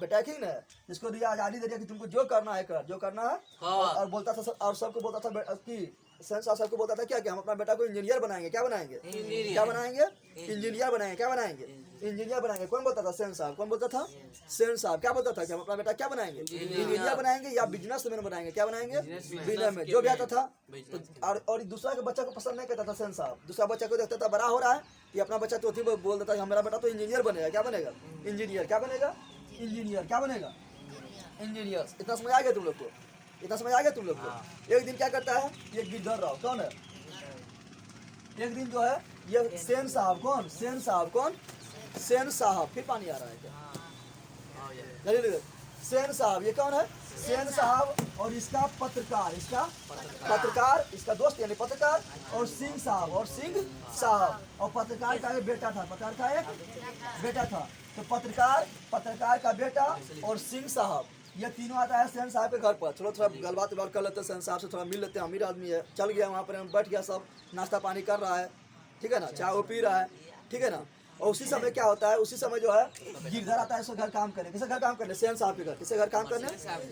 बेटा ठीक ना, इसको दिया आज़ादी दे दिया कि तुमको जो करना है कर, जो करना है। और बोलता था और सबको बोलता था कि सेन साहब को बोलता था क्या कि हम अपना बेटा को इंजीनियर बनाएंगे। क्या बनाएंगे? क्या बनाएंगे? इंजीनियर बनाएंगे। क्या बनाएंगे? इंजीनियर बनाएंगे। कौन बोलता था? सेन साहब। कौन बोलता था? सेन साहब। क्या बोलता था कि हम अपना बेटा क्या बनाएंगे? इंजीनियर बनाएंगे या बिजनेस मैन बनाएंगे। क्या बनाएंगे? बिजनेस में। जो भी आता था। और दूसरा के बच्चा को पसंद नहीं करता था सेन साहब। दूसरा बच्चा को देखता था बड़ा हो रहा है कि अपना बच्चा तो बोल देता है मेरा बेटा तो इंजीनियर बनेगा। क्या बनेगा? इंजीनियर। क्या बनेगा? इंजीनियर। क्या बनेगा? इंजीनियर। इतना समझ आ गया तुम लोग को? इतना समझ आ गया तुम लोग को? एक दिन क्या करता है ये गिरधर राव। कौन है? एक दिन जो है ये सेन साहब। कौन? सेन साहब। कौन? सेन साहब। फिर पानी आ रहा है क्या? सेन साहब। ये कौन है? सेन साहब और इसका पत्रकार, इसका दोस्त यानी पत्रकार, और सिंह साहब और पत्रकार का एक बेटा था, पत्रकार का एक बेटा था। तो पत्रकार का बेटा और सिंह साहब, ये तीनों आता है सेन साहब के घर पर। चलो थोड़ा गलबात कर लेते हैं, सेन साहब से थोड़ा मिल लेते हैं, अमीर आदमी है। चल गया वहाँ पर, बैठ गया, सब नाश्ता पानी कर रहा है, ठीक है ना, चाय वो पी रहा है, ठीक है ना। और उसी समय क्या होता है, उसी समय जो है गिरधर आता है इसको घर काम करने। किसे घर काम करने? सेन साहब के घर। किसे घर काम करने?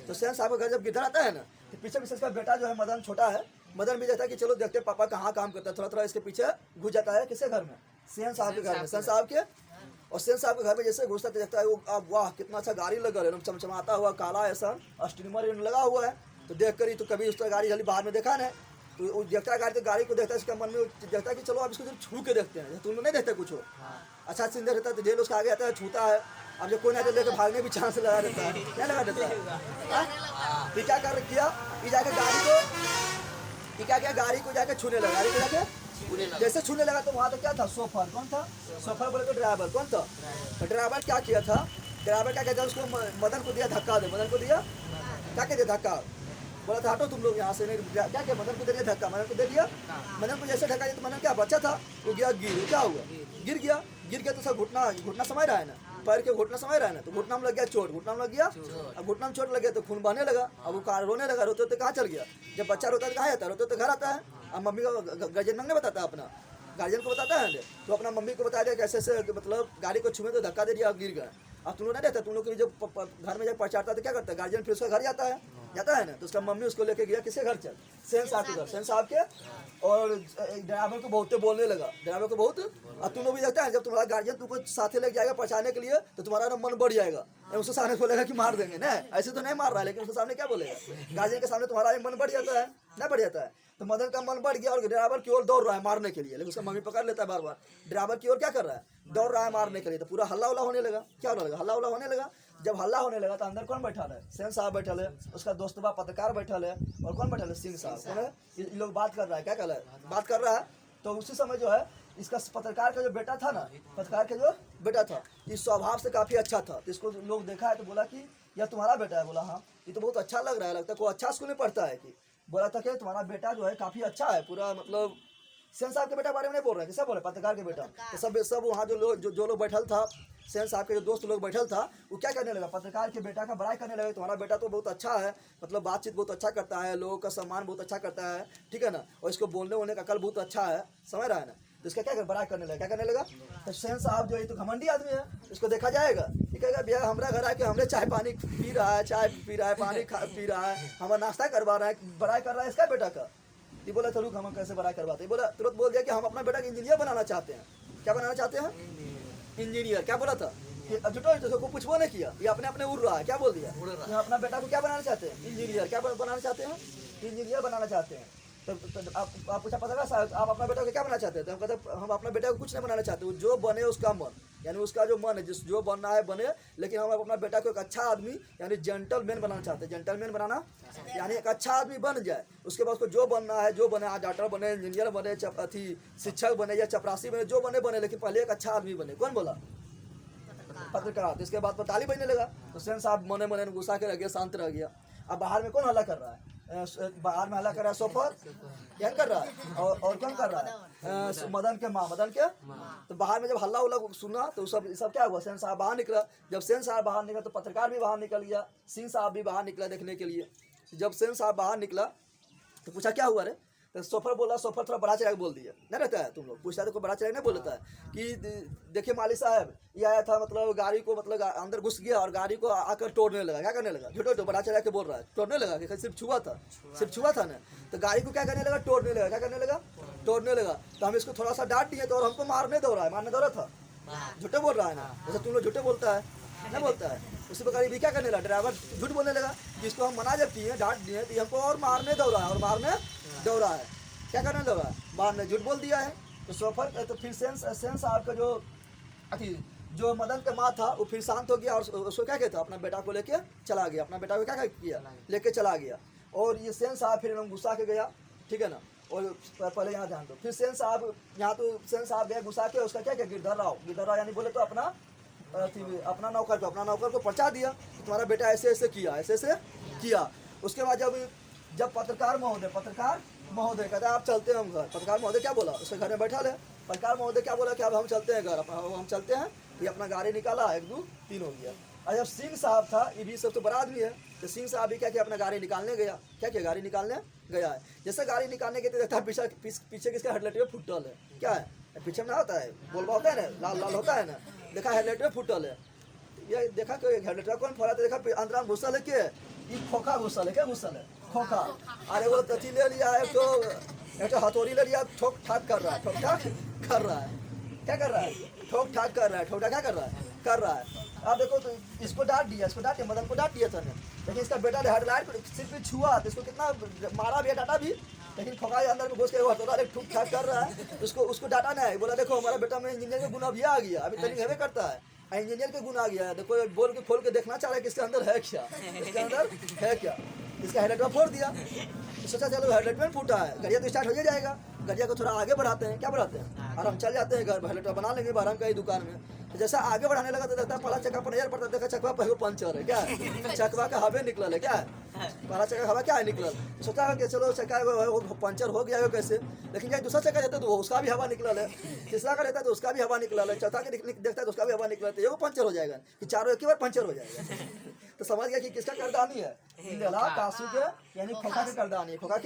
तो सेन साहब के घर जब गिरधर आता है ना, तो पीछे पीछे इसका बेटा जो है मदन, छोटा है, मदन भी जाता है कि चलो देखते हैं पापा कहाँ काम करता है, थोड़ा थोड़ा इसके पीछे घुस जाता है। किसे घर में? सेन साहब के घर में, सेन साहब के। और सेन साहब के घर में जैसे घुसता देखता है वो, अब वाह कितना अच्छा गाड़ी लगा है, एकदम चमचमाता हुआ काला ऐसा स्टीमर लगा हुआ है। तो देख कर ही, तो कभी उसका गाड़ी जल्दी बाहर में देखा ना, तो वो देखता है गाड़ी, तो गाड़ी को देखता है, इसका मन में देखता है कि चलो अब इसको जब छू के देखते हैं। तुम लोग नहीं देखते कुछ हो, अच्छा सुंदर रहता है तो जेल उसका आगे आता है, छूता है। अब जब कोई ना लेकर भागने भी चांस लगा देता है, क्या लगा देता है? फिर क्या कर किया, ये जाके गाड़ी को, क्या किया, गाड़ी को जाके छूने लगा, गाड़ी को जाके जैसे छूने लगा तो वहाँ तो क्या था, सोफर। कौन था? सोफर बोले तो ड्राइवर। कौन था? तो ड्राइवर क्या किया था, ड्राइवर क्या कहता है, उसको मदन को दिया धक्का दे, मदन को दिया क्या कहते धक्का, बोला था हटो तुम लोग यहाँ से, नहीं क्या क्या, मदन को दे दिया धक्का, मदन को दे दिया। मदन को जैसे धक्का दिया तो मदन क्या बच्चा था वो गया गिर, क्या हुआ, गिर गया तो सब घुटना समझ रहा है ना, पैर के घुटना समझ रहा है ना, तो घुटना में लग गया चोट, घुटना में लग गया। अब घुटना में चोट लग गया तो खून बहने लगा। अब वो रोने लगा, रोते रोते कहाँ चल गया, जब बच्चा रोता है तो कहाँ जाता है, रोते तो घर आता है। अब मम्मी का गार्जियन नहीं बताता, अपना गार्जियन को बताता है, तो अपना मम्मी को बता दिया कैसे से, मतलब गाड़ी को छुए तो धक्का दे दिया, गिर गया। अब तुम लोग नहीं रहता, तुम लोग जब घर में जब पहुँचाता है तो क्या करता है गार्जियन, फिर उसका घर जाता है ना, तो उसका मम्मी उसको लेके गया किसके घर, चल सेन साहब के घर, सेन साहब के। और ड्राइवर को बहुत बोलने लगा, ड्राइवर को बहुत। अब तुम लोग भी देखता है जब तुम्हारा गार्जियन तुमको साथे लेके जाएगा पहुँचाने के लिए, तो तुम्हारा ना मन बढ़ जाएगा, उसके सामने बोलेगा कि मार देंगे ना, ऐसे तो नहीं मार रहा है, लेकिन उसके सामने क्या बोलेगा, गार्जियन के सामने तुम्हारा मन बढ़ जाता है ना, बढ़ जाता है। तो मदन का मन बढ़ गया और ड्राइवर की ओर दौड़ रहा है मारने के लिए, लेकिन उसका मम्मी पकड़ लेता है बार बार, ड्राइवर की ओर क्या कर रहा है, दौड़ रहा है मारने के लिए। तो पूरा हल्ला उल्ला होने लगा, क्या होने लगा, हल्ला उल्ला होने लगा। जब हल्ला होने लगा तो अंदर कौन बैठा है, सेन साहब बैठा है, उसका दोस्त बा पत्रकार बैठा है, और कौन बैठा है, सिंह साहब। कौन है, ये लोग बात कर रहा है, क्या कर रहा है, बात कर रहा है। तो उसी समय जो है इसका पत्रकार का जो बेटा था ना, पत्रकार का जो बेटा था, इस स्वभाव से काफी अच्छा था। तो इसको लोग देखा है तो बोला कि यह तुम्हारा बेटा है। बोला हाँ, ये तो बहुत अच्छा लग रहा है, लगता है कोई अच्छा स्कूल में पढ़ता है। कि बोला था कि तुम्हारा बेटा जो है काफी अच्छा है, पूरा मतलब सेन साहब के बेटा बारे में नहीं बोल रहे, किसे बोल रहे, पत्रकार के बेटा। तो सब वहाँ जो लोग बैठल था, सेन साहब के जो दोस्त लोग बैठल था, वो क्या करने लगा, पत्रकार के बेटा का बड़ाई करने लगा, तुम्हारा बेटा तो बहुत अच्छा है, मतलब बातचीत बहुत अच्छा करता है, लोगों का सम्मान बहुत अच्छा करता है, ठीक है ना, और इसको बोलने वोलने का अकल बहुत अच्छा है, समझ रहा है ना। तो इसका क्या बड़ाई करने लगा, क्या करने लगा। तो सेन साहब जो है तो घमंडी आदमी है, इसको देखा जाएगा, ये कहेगा भैया हमारा घर आके हमने चाय पानी पी रहा है, पानी पी रहा है, हमारा नाश्ता करवा रहा है, बड़ाई कर रहा है इसका बेटा का। ये बोला चलो हम कैसे बड़ा करवाते हैं, बोला तुरंत बोल दिया कि हम अपना बेटा को इंजीनियर बनाना चाहते हैं। क्या बनाना चाहते हैं, इंजीनियर। क्या बोला था, जुटो को पूछबो नहीं किया, ये अपने अपने उड़ रहा है, क्या बोल दिया, हम अपना बेटा को क्या बनाना चाहते हैं, इंजीनियर। क्या बनाना चाहते हैं, इंजीनियर बनाना चाहते हैं। तो आप पूछा पता साहब आप अपना बेटा को क्या बनाना चाहते हैं, तो हम कहते हम अपना बेटा को कुछ नहीं बनाना चाहते, जो बने उसका मन, यानी उसका जो मन है जो बनना है बने, लेकिन हम अपना बेटा को एक अच्छा आदमी यानी जेंटलमैन बनाना चाहते हैं। जेंटलमैन बनाना यानी एक अच्छा आदमी बन जाए, उसके बाद उसको जो बनना है जो बने, डॉक्टर बने, इंजीनियर बने, अथी शिक्षक बने या चपरासी बने, जो बने, लेकिन पहले एक अच्छा आदमी बने। कौन बोला, पत्रकार। तो इसके बाद पर ताली बजने लगा, तो सेन साहब मने मने गुस्सा के रह गया, शांत रह गया। अब बाहर में कौन हल्ला कर रहा है, बाहर में हल्ला कर रहा है सोफर, क्या कर रहा है, और कौन कर रहा है, मदन के माँ, मदन के। तो बाहर में जब हल्ला उल्ला सुना तो सब क्या हुआ, सेन साहब बाहर निकला। जब सेन साहब बाहर निकला तो पत्रकार भी बाहर निकल गया, सिंह साहब भी बाहर निकला देखने के लिए। जब सेन साहब बाहर निकला तो पूछा क्या हुआ रे, तो सोफर बोला, सोफर थोड़ा बड़ा चढ़ा के बोल दिया, नहीं रहता है तुम लोग पूछता है तो कोई बड़ा चढ़ा नहीं बोल देता है कि देखिए माली साहब ये आया था, मतलब गाड़ी को मतलब अंदर घुस गया और गाड़ी को आकर तोड़ने लगा। क्या करने लगा, झूठो बड़ा चढ़ा के बोल रहा है, तोड़ने लगा कि सिर्फ छुआ था ना, तो गाड़ी को क्या करने लगा, तोड़ने लगा। क्या करने लगा, तोड़ने लगा। तो हम इसको थोड़ा सा डांट दिए तो और हमको मारने दौड़ा है, मारने दौड़ा था, झूठे बोल रहा है ना, जैसे तुम लोग झूठे बोलता है नहीं बोलता है। उसी प्रकार भी क्या करने लगा, ड्राइवर झूठ बोलने लगा कि इसको हम मना जब किए, डांट दिए, तो हमको और मारने दौड़ा है, और मारने दौड़ा है। क्या करने लगा, मारने, झूठ बोल दिया है। तो सोफर तो फिर सेन साहब का जो अथी जो मदन के माँ था वो फिर शांत हो गया, और उसको क्या कहता, अपना बेटा को लेके चला गया, अपना बेटा को क्या किया, लेके चला गया। और ये सेन साहब फिर एकदम गुस्सा के गया, ठीक है ना। और पहले यहाँ ध्यान दो, फिर सेन साहब यहाँ तो सेन साहब गया गुस्सा के, उसका क्या गिरधर राव यानी बोले तो अपना नौकर को पर्चा दिया, तुम्हारा बेटा ऐसे ऐसे किया। उसके बाद जब पत्रकार महोदय कहता है आप चलते हैं हम घर, पत्रकार महोदय क्या बोला, उसके घर में बैठा है, पत्रकार महोदय क्या बोला कि अब हम चलते हैं घर, हम चलते हैं। ये अपना गाड़ी निकाला, 1 2 3 हो गया। और जब सिंह साहब था, ये भी सब तो बड़ा आदमी है, तो सिंह साहब भी क्या किया, अपना गाड़ी निकालने गया। क्या किया, गाड़ी निकालने गया है। जैसे गाड़ी निकालने के देखता है पीछे किसका हेडलाइट में फुटल है। क्या है, पीछे में ना होता है, बोलबा होता है ना, लाल लाल होता है ना, देखा हेडलाइट में फुटल है। ये देखा कि हेडलाइट कौन फोड़ा, तो देखा अंदर में घुसल है के, ये खोखा घुसल है, क्या घुसल है, खोखा। अरे वो तथी ले लिया है, तो हथौड़ी ले लिया, ठोक ठाक कर रहा है, ठोक ठाक कर रहा है। क्या कर रहा है, ठोक ठाक कर रहा है, ठोक ठाक क्या कर रहा है। अब देखो तो इसको डांट दिया, मदन को डांट दिया था ने, लेकिन इसका बेटा हेडलाइट सिर्फ छुआ तो इसको कितना मारा भी है, डांटा भी, लेकिन खोखा अंदर में घुस के हथौड़ा ठुक ठाक कर रहा है। उसको डांटा नहीं, बोला देखो हमारा बेटा में इंजीनियर का गुण अभी आ गया, अभी ट्रेनिंग हमें करता है, इंजीनियर के गुण आ गया है। देखो बोल के खोल के देखना चाह रहा है कि इसके अंदर है क्या, इसके अंदर है क्या। इसका हेडलाइट में फोड़ दिया, सोचा चलो हेडलाइट में फूटा है, गड़िया तो स्टार्ट हो जाएगा, गड़िया को थोड़ा आगे बढ़ाते हैं। क्या बढ़ाते हैं, और हम चल जाते हैं घर, हेडलाइट बना लेंगे बाहर कहीं दुकान में। तो जैसा आगे बढ़ाने लगा तो देखता है पहला चक्का पर नजर पड़ता, देखा चकवा पर पंचर है। क्या है, चकवा का हवा निकल है। क्या है, पहला चक्का हवा क्या है निकल, सोचा कि चलो चक्का पंचर हो गया है कैसे, लेकिन जब दूसरा चक्का रहता है तो उसका भी हवा निकल है, तीसरा का रहता है तो उसका भी हवा निकल है, चौथा का देखता है तो उसका भी हवा निकल है, तो वो पंचर हो जाएगा कि चारों एक ही बार पंचर हो जाएगा। तो समझ गया कि किसका करदानी है, इंदला कासू के, यानी खोखा के करदानी है। खोखा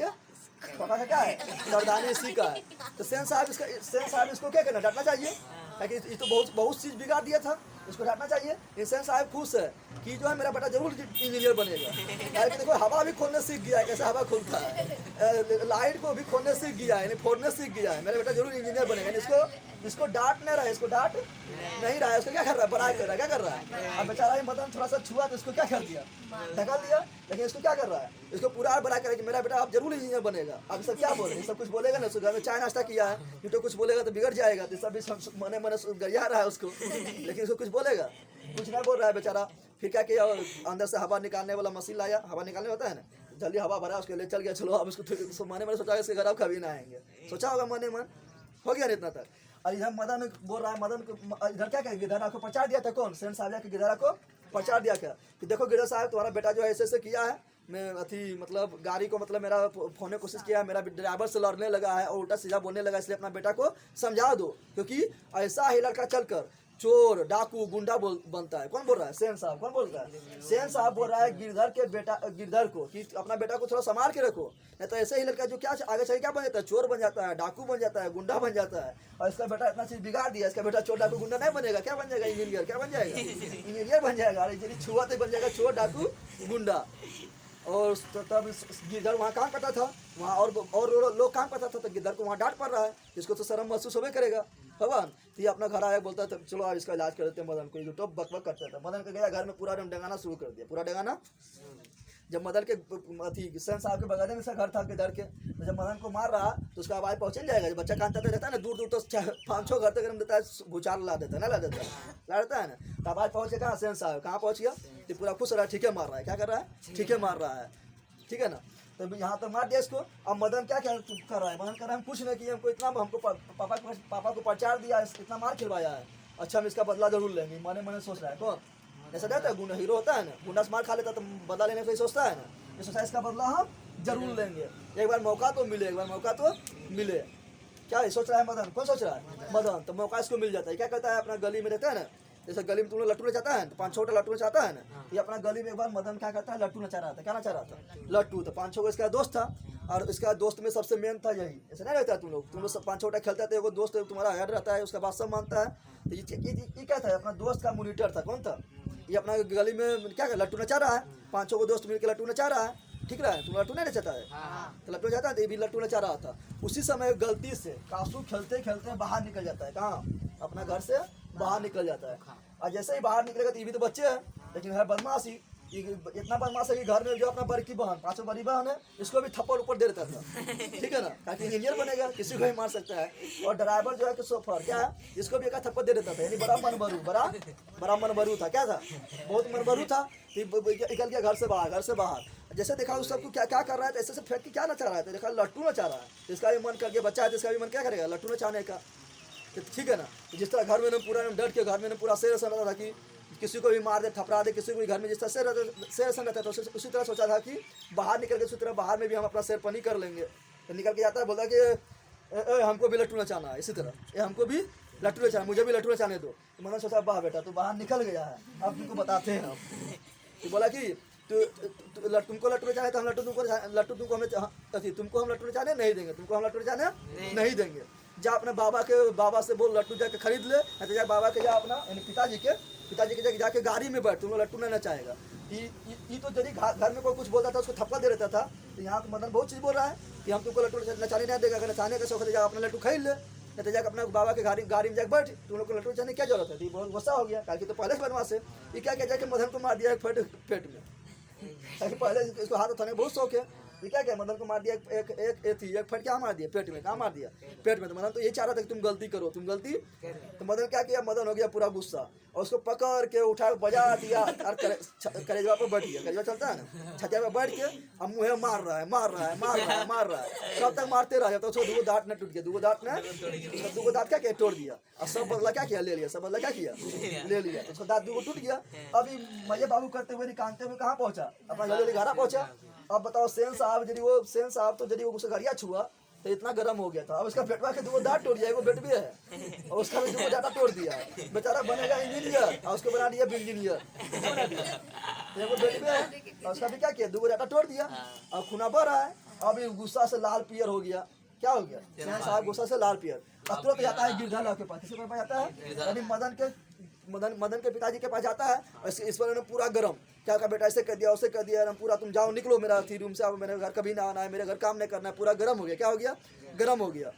का क्या है, करदानी इसी का है। तो सेन साहब इसको क्या करना, डांटना चाहिए, ताकि ये तो बहुत चीज बिगाड़ दिया था, इसको डांटना चाहिए। सेन साहब खुश है कि जो है मेरा बेटा जरूर इंजीनियर बनेगा। यानी कि देखो हवा भी खोलने सीख गया है, कैसे हवा खोलता है, लाइट को भी खोलने सीख गया है, यानी फोड़ने सीख गया है, मेरा बेटा जरूर इंजीनियर बनेगा। इसको डांट नहीं रहा है, इसको डांट नहीं रहा है, इसको क्या कर रहा है, बड़ाई कर रहा है। क्या कर रहा है, अब बेचारा ही मदन थोड़ा सा छुआ तो इसको क्या कर दिया, ढका दिया, लेकिन इसको क्या कर रहा है, इसको पूरा बड़ा करे कि मेरा बेटा आप जरूर इंजीनियर बनेगा। अब सब क्या बोले, सब कुछ बोलेगा ना, घर में चाय नाश्ता किया है, ये तो कुछ बोलेगा तो बिगड़ जाएगा, तो सब भी मने गरिया रहा है उसको, लेकिन इसको कुछ बोलेगा, कुछ नहीं बोल रहा है बेचारा। फिर क्या किया, अंदर से हवा निकालने वाला मशीन लाया, हवा निकालने होता है ना, जल्दी हवा भरा उसके ले चल गया। चलो अब इसको मैंने सोचा इसके घर अब कभी ना आएंगे, सोचा होगा मन हो गया इतना तक। और इधर मदन बोल रहा है, मदन को इधर क्या कहेगा, गिरधरा को प्रचार दिया था, कौन, सेन साहब के गिरधरा को प्रचार दिया क्या कि देखो गिरधर साहब तुम्हारा बेटा जो है ऐसे किया है, मैं मतलब गाड़ी को मतलब मेरा फोड़ने की कोशिश किया है, मेरा ड्राइवर से लड़ने लगा है और उल्टा सीधा बोलने लगा, इसलिए अपना बेटा को समझा दो, क्योंकि ऐसा ही लड़का चलकर चोर डाकू गुंडा बनता है। कौन बोल रहा है, सेन साहब। कौन बोल रहा है, सेन साहब बोल रहा है गिरधर को कि अपना बेटा को थोड़ा संभाल के रखो, नहीं तो ऐसे ही लड़का जो क्या आगे चल क्या बन जाता है, चोर बन जाता है, डाकू बन जाता है, गुंडा बन जाता है। और इसका बेटा इतना चीज बिगाड़ दिया, इसका बेटा चोर डाकू गुंडा नहीं बनेगा, क्या बन जाएगा, इंजीनियर। क्या बन जाएगा, इंजीनियर बन जाएगा। और इंजीनियर छुआ तो बन जाएगा चोर डाकू गुंडा। और तब गिरधर वहाँ काम करता था, वहाँ और लोग काम करता था, तो गिरधर को वहाँ डांट पड़ रहा है, इसको तो शर्म महसूस होबे करेगा भगवान। तो ये अपना घर आया, बोलता था चलो आज इसका इलाज कर देते हैं मदन को, जो टॉप बकबक करता था। मदन को गया घर में पूरा डंगाना शुरू कर दिया, पूरा डंगाना। जब मदन के सेन साहब के बगल में घर था गिरधर के, तो जब मदन को मार रहा तो उसका आवाज पहुँच जाएगा। जब बच्चा कांता रहता है ना, दूर दूर तो 5-6 घर तक देता है, भूचाल ला देता है ना, ला देता है ना, तो आवाज पहुँचे कहाँ, सेन साहब कहाँ पहुँच गया, तो पूरा खुश रहा है, ठीक है मार रहा है, क्या कर रहा है, ठीक है मार रहा है, ठीक है ना। तो यहाँ तो मार दिया इसको। अब मदन क्या कर रहा है, मदन कर रहा है, हम कुछ नहीं किए, हमको इतना हमको पापा को प्रचार दिया, इतना मार खिलवाया है, अच्छा हम इसका बदला जरूर लेंगे, मने सोच रहा है। कौन ऐसा रहता है, गुंडा हीरो होता है ना, गुंडा से मार खा लेता तो बदला लेने का सोचता है ना, ये सोचा इसका बदला हम जरूर लेंगे, एक बार मौका तो मिले, एक बार मौका तो मिले। क्या ये सोच रहा है मदन, कौन सोच रहा है, मदन। तो मौका इसको मिल जाता है, क्या कहता है, अपना गली में रहता है ना, जैसे गली में तुम लोग लट्टू नचाता है, तो 5-6 लट्टू नचाता है ना, ये अपना गली में एक बार मदन क्या करता है, लट्टू नचा रहा था। क्या नचा रहा था, लट्टू। तो 5-6 इसका दोस्त था, और इसका दोस्त में सबसे मेन था यही। ऐसा नहीं रहता है, तुम लोग सब 5-6 खेलते थे, वो दोस्त तुम्हारा हेड रहता है, उसका बात सब मानता है। तो ये क्या था, अपना दोस्त का मॉनिटर था। कौन था, ये अपना गली में क्या लट्टू नचा रहा है, 5-6 दोस्त मिलकर लट्टू नचा रहा है, ठीक रहा है, तुम लट्टू नहीं नचाता है, तो लट्टू नचाता है, तो ये भी लट्टू नचा रहा था। उसी समय गलती से कासू खेलते खेलते बाहर निकल जाता है, कहाँ, अपना घर से बाहर निकल जाता है। और जैसे ही बाहर निकलेगा तो ये भी तो बच्चे हैं, लेकिन है बदमाशी, इतना बदमाश है कि घर में जो अपना बड़ी बहन, 5 बड़ी बहन है, इसको भी थप्पड़ ऊपर दे देता था, ठीक है ना, ताकि इंजीनियर बनेगा, किसी को भी मार सकता है। और ड्राइवर जो है कि सोफर क्या है, इसको भी एक थप्पड़ दे देता था, यानी बड़ा मनबरू था। क्या था, बहुत मनबरू था, निकल गया घर से बाहर। जैसे देखा उस सबको क्या क्या कर रहा है, तो ऐसे से फेंक के क्या नचा रहा है, तो देखा लट्टू नचा रहा है, इसका भी मन करके, बच्चा है तो इसका भी मन क्या करेगा, लट्टू नचाने का, ठीक है ना। जिस तरह घर में पूरा डट के घर में पूरा शेर ऐसा लगा था कि किसी को भी मार दे, थपड़ा दे, किसी को भी घर में जिस तरह शेर सन रहता है, तो उसी तरह सोचा था कि बाहर निकल के उसी तरह बाहर में भी हम अपना शेरपनी कर लेंगे। तो निकल के जाता है, बोला कि हमको भी लट्टू नचाना है, इसी तरह हमको भी लट्टू नचाना, मुझे भी लट्टू नचाने दो। तो मैंने सोचा वाह बेटा तो बाहर निकल गया है, अब तुमको बताते हैं हम। तो बोला कि तुमको लट्टू नचाने तो हम लट्टू तुमको हमें तुमको हम लट्टू नचाने नहीं देंगे, तुमको हम लट्टू नचाने नहीं देंगे। जा अपने बाबा से बोल लट्टू जाके खरीद ले, नहीं तो जा बाबा के जा अपना यानी पिताजी के जाके गाड़ी में बैठ, तुम लोग लट्टू नहीं नचाएगा। ये तो यदि घर में कोई कुछ बोलता था उसको थप्पड़ दे रहता था। तो यहाँ तो मदन बहुत चीज़ बोल रहा है कि हम तुमको लट्टू नचाने नहीं देगा, अगर नचाने का शौक है जा अपना लट्टू खरीद ले, नहीं तो जाकर अपना बाबा के गाड़ी में जाकर बैठ, तुम लोग को लट्टू नचाने क्या जरूरत है। तो बहुत गुस्सा हो गया, क्योंकि तो पहले से बदमाश है। ये क्या जाके मदन को मार दिया पेट में, ताकि पहले इसको हाथ उठाने बहुत शौक है। ये क्या मदन को मार दिया एक फट क्या मार दिया पेट में, कहाँ मार दिया पेट में। तो मदन तो ये चाह रहा था कि तुम गलती करो, तुम गलती। तो मदन क्या किया, मदन हो गया पूरा गुस्सा और उसको पकड़ के उठा बजा दिया और कलेजवा पर बैठ गया। कलेजवा चलता है ना, छतिया पर बैठ के अब मुँह मार रहा है। कब तक मारते रहा, तो उसको दो दांत न टूट गया, दो दांत क्या तोड़ दिया। और सब बदला क्या किया, ले लिया। तो उसका दांत दो टूट गया। अभी मजे बाबू करते हुए कांदते हुए कहाँ पहुंचा, अपना जल्दी घरा पहुंचा। अब बताओ सेन साहब तो यदि वो उसका घरिया छुआ तो इतना गर्म हो गया था। अब उसका पेटवा के दो दांत टूट जाएगा, पेट भी है और उसका भी दो दांत तोड़ दिया। बेचारा बनेगा इंजीनियर और उसको बना दिया इंजीनियर, वो पेट भी है और उसका भी क्या किया, दो दांत तोड़ दिया और खूना बह रहा है। अभी गुस्सा से लाल पियर हो गया। क्या हो गया, सेन साहब गुस्सा से लाल पियर। अब तुरंत जाता है गिरधर के पास, किसके पास जाता है, यानी मदन के पिताजी के पास जाता है। और इस पर उन्होंने पूरा गरम क्या का बेटा ऐसे कर दिया, उसे कर दिया, पूरा तुम जाओ निकलो मेरा रूम से, अब मेरे घर कभी ना आना है, मेरे घर काम नहीं करना है। पूरा गर्म हो गया। क्या हो गया, गर्म हो गया।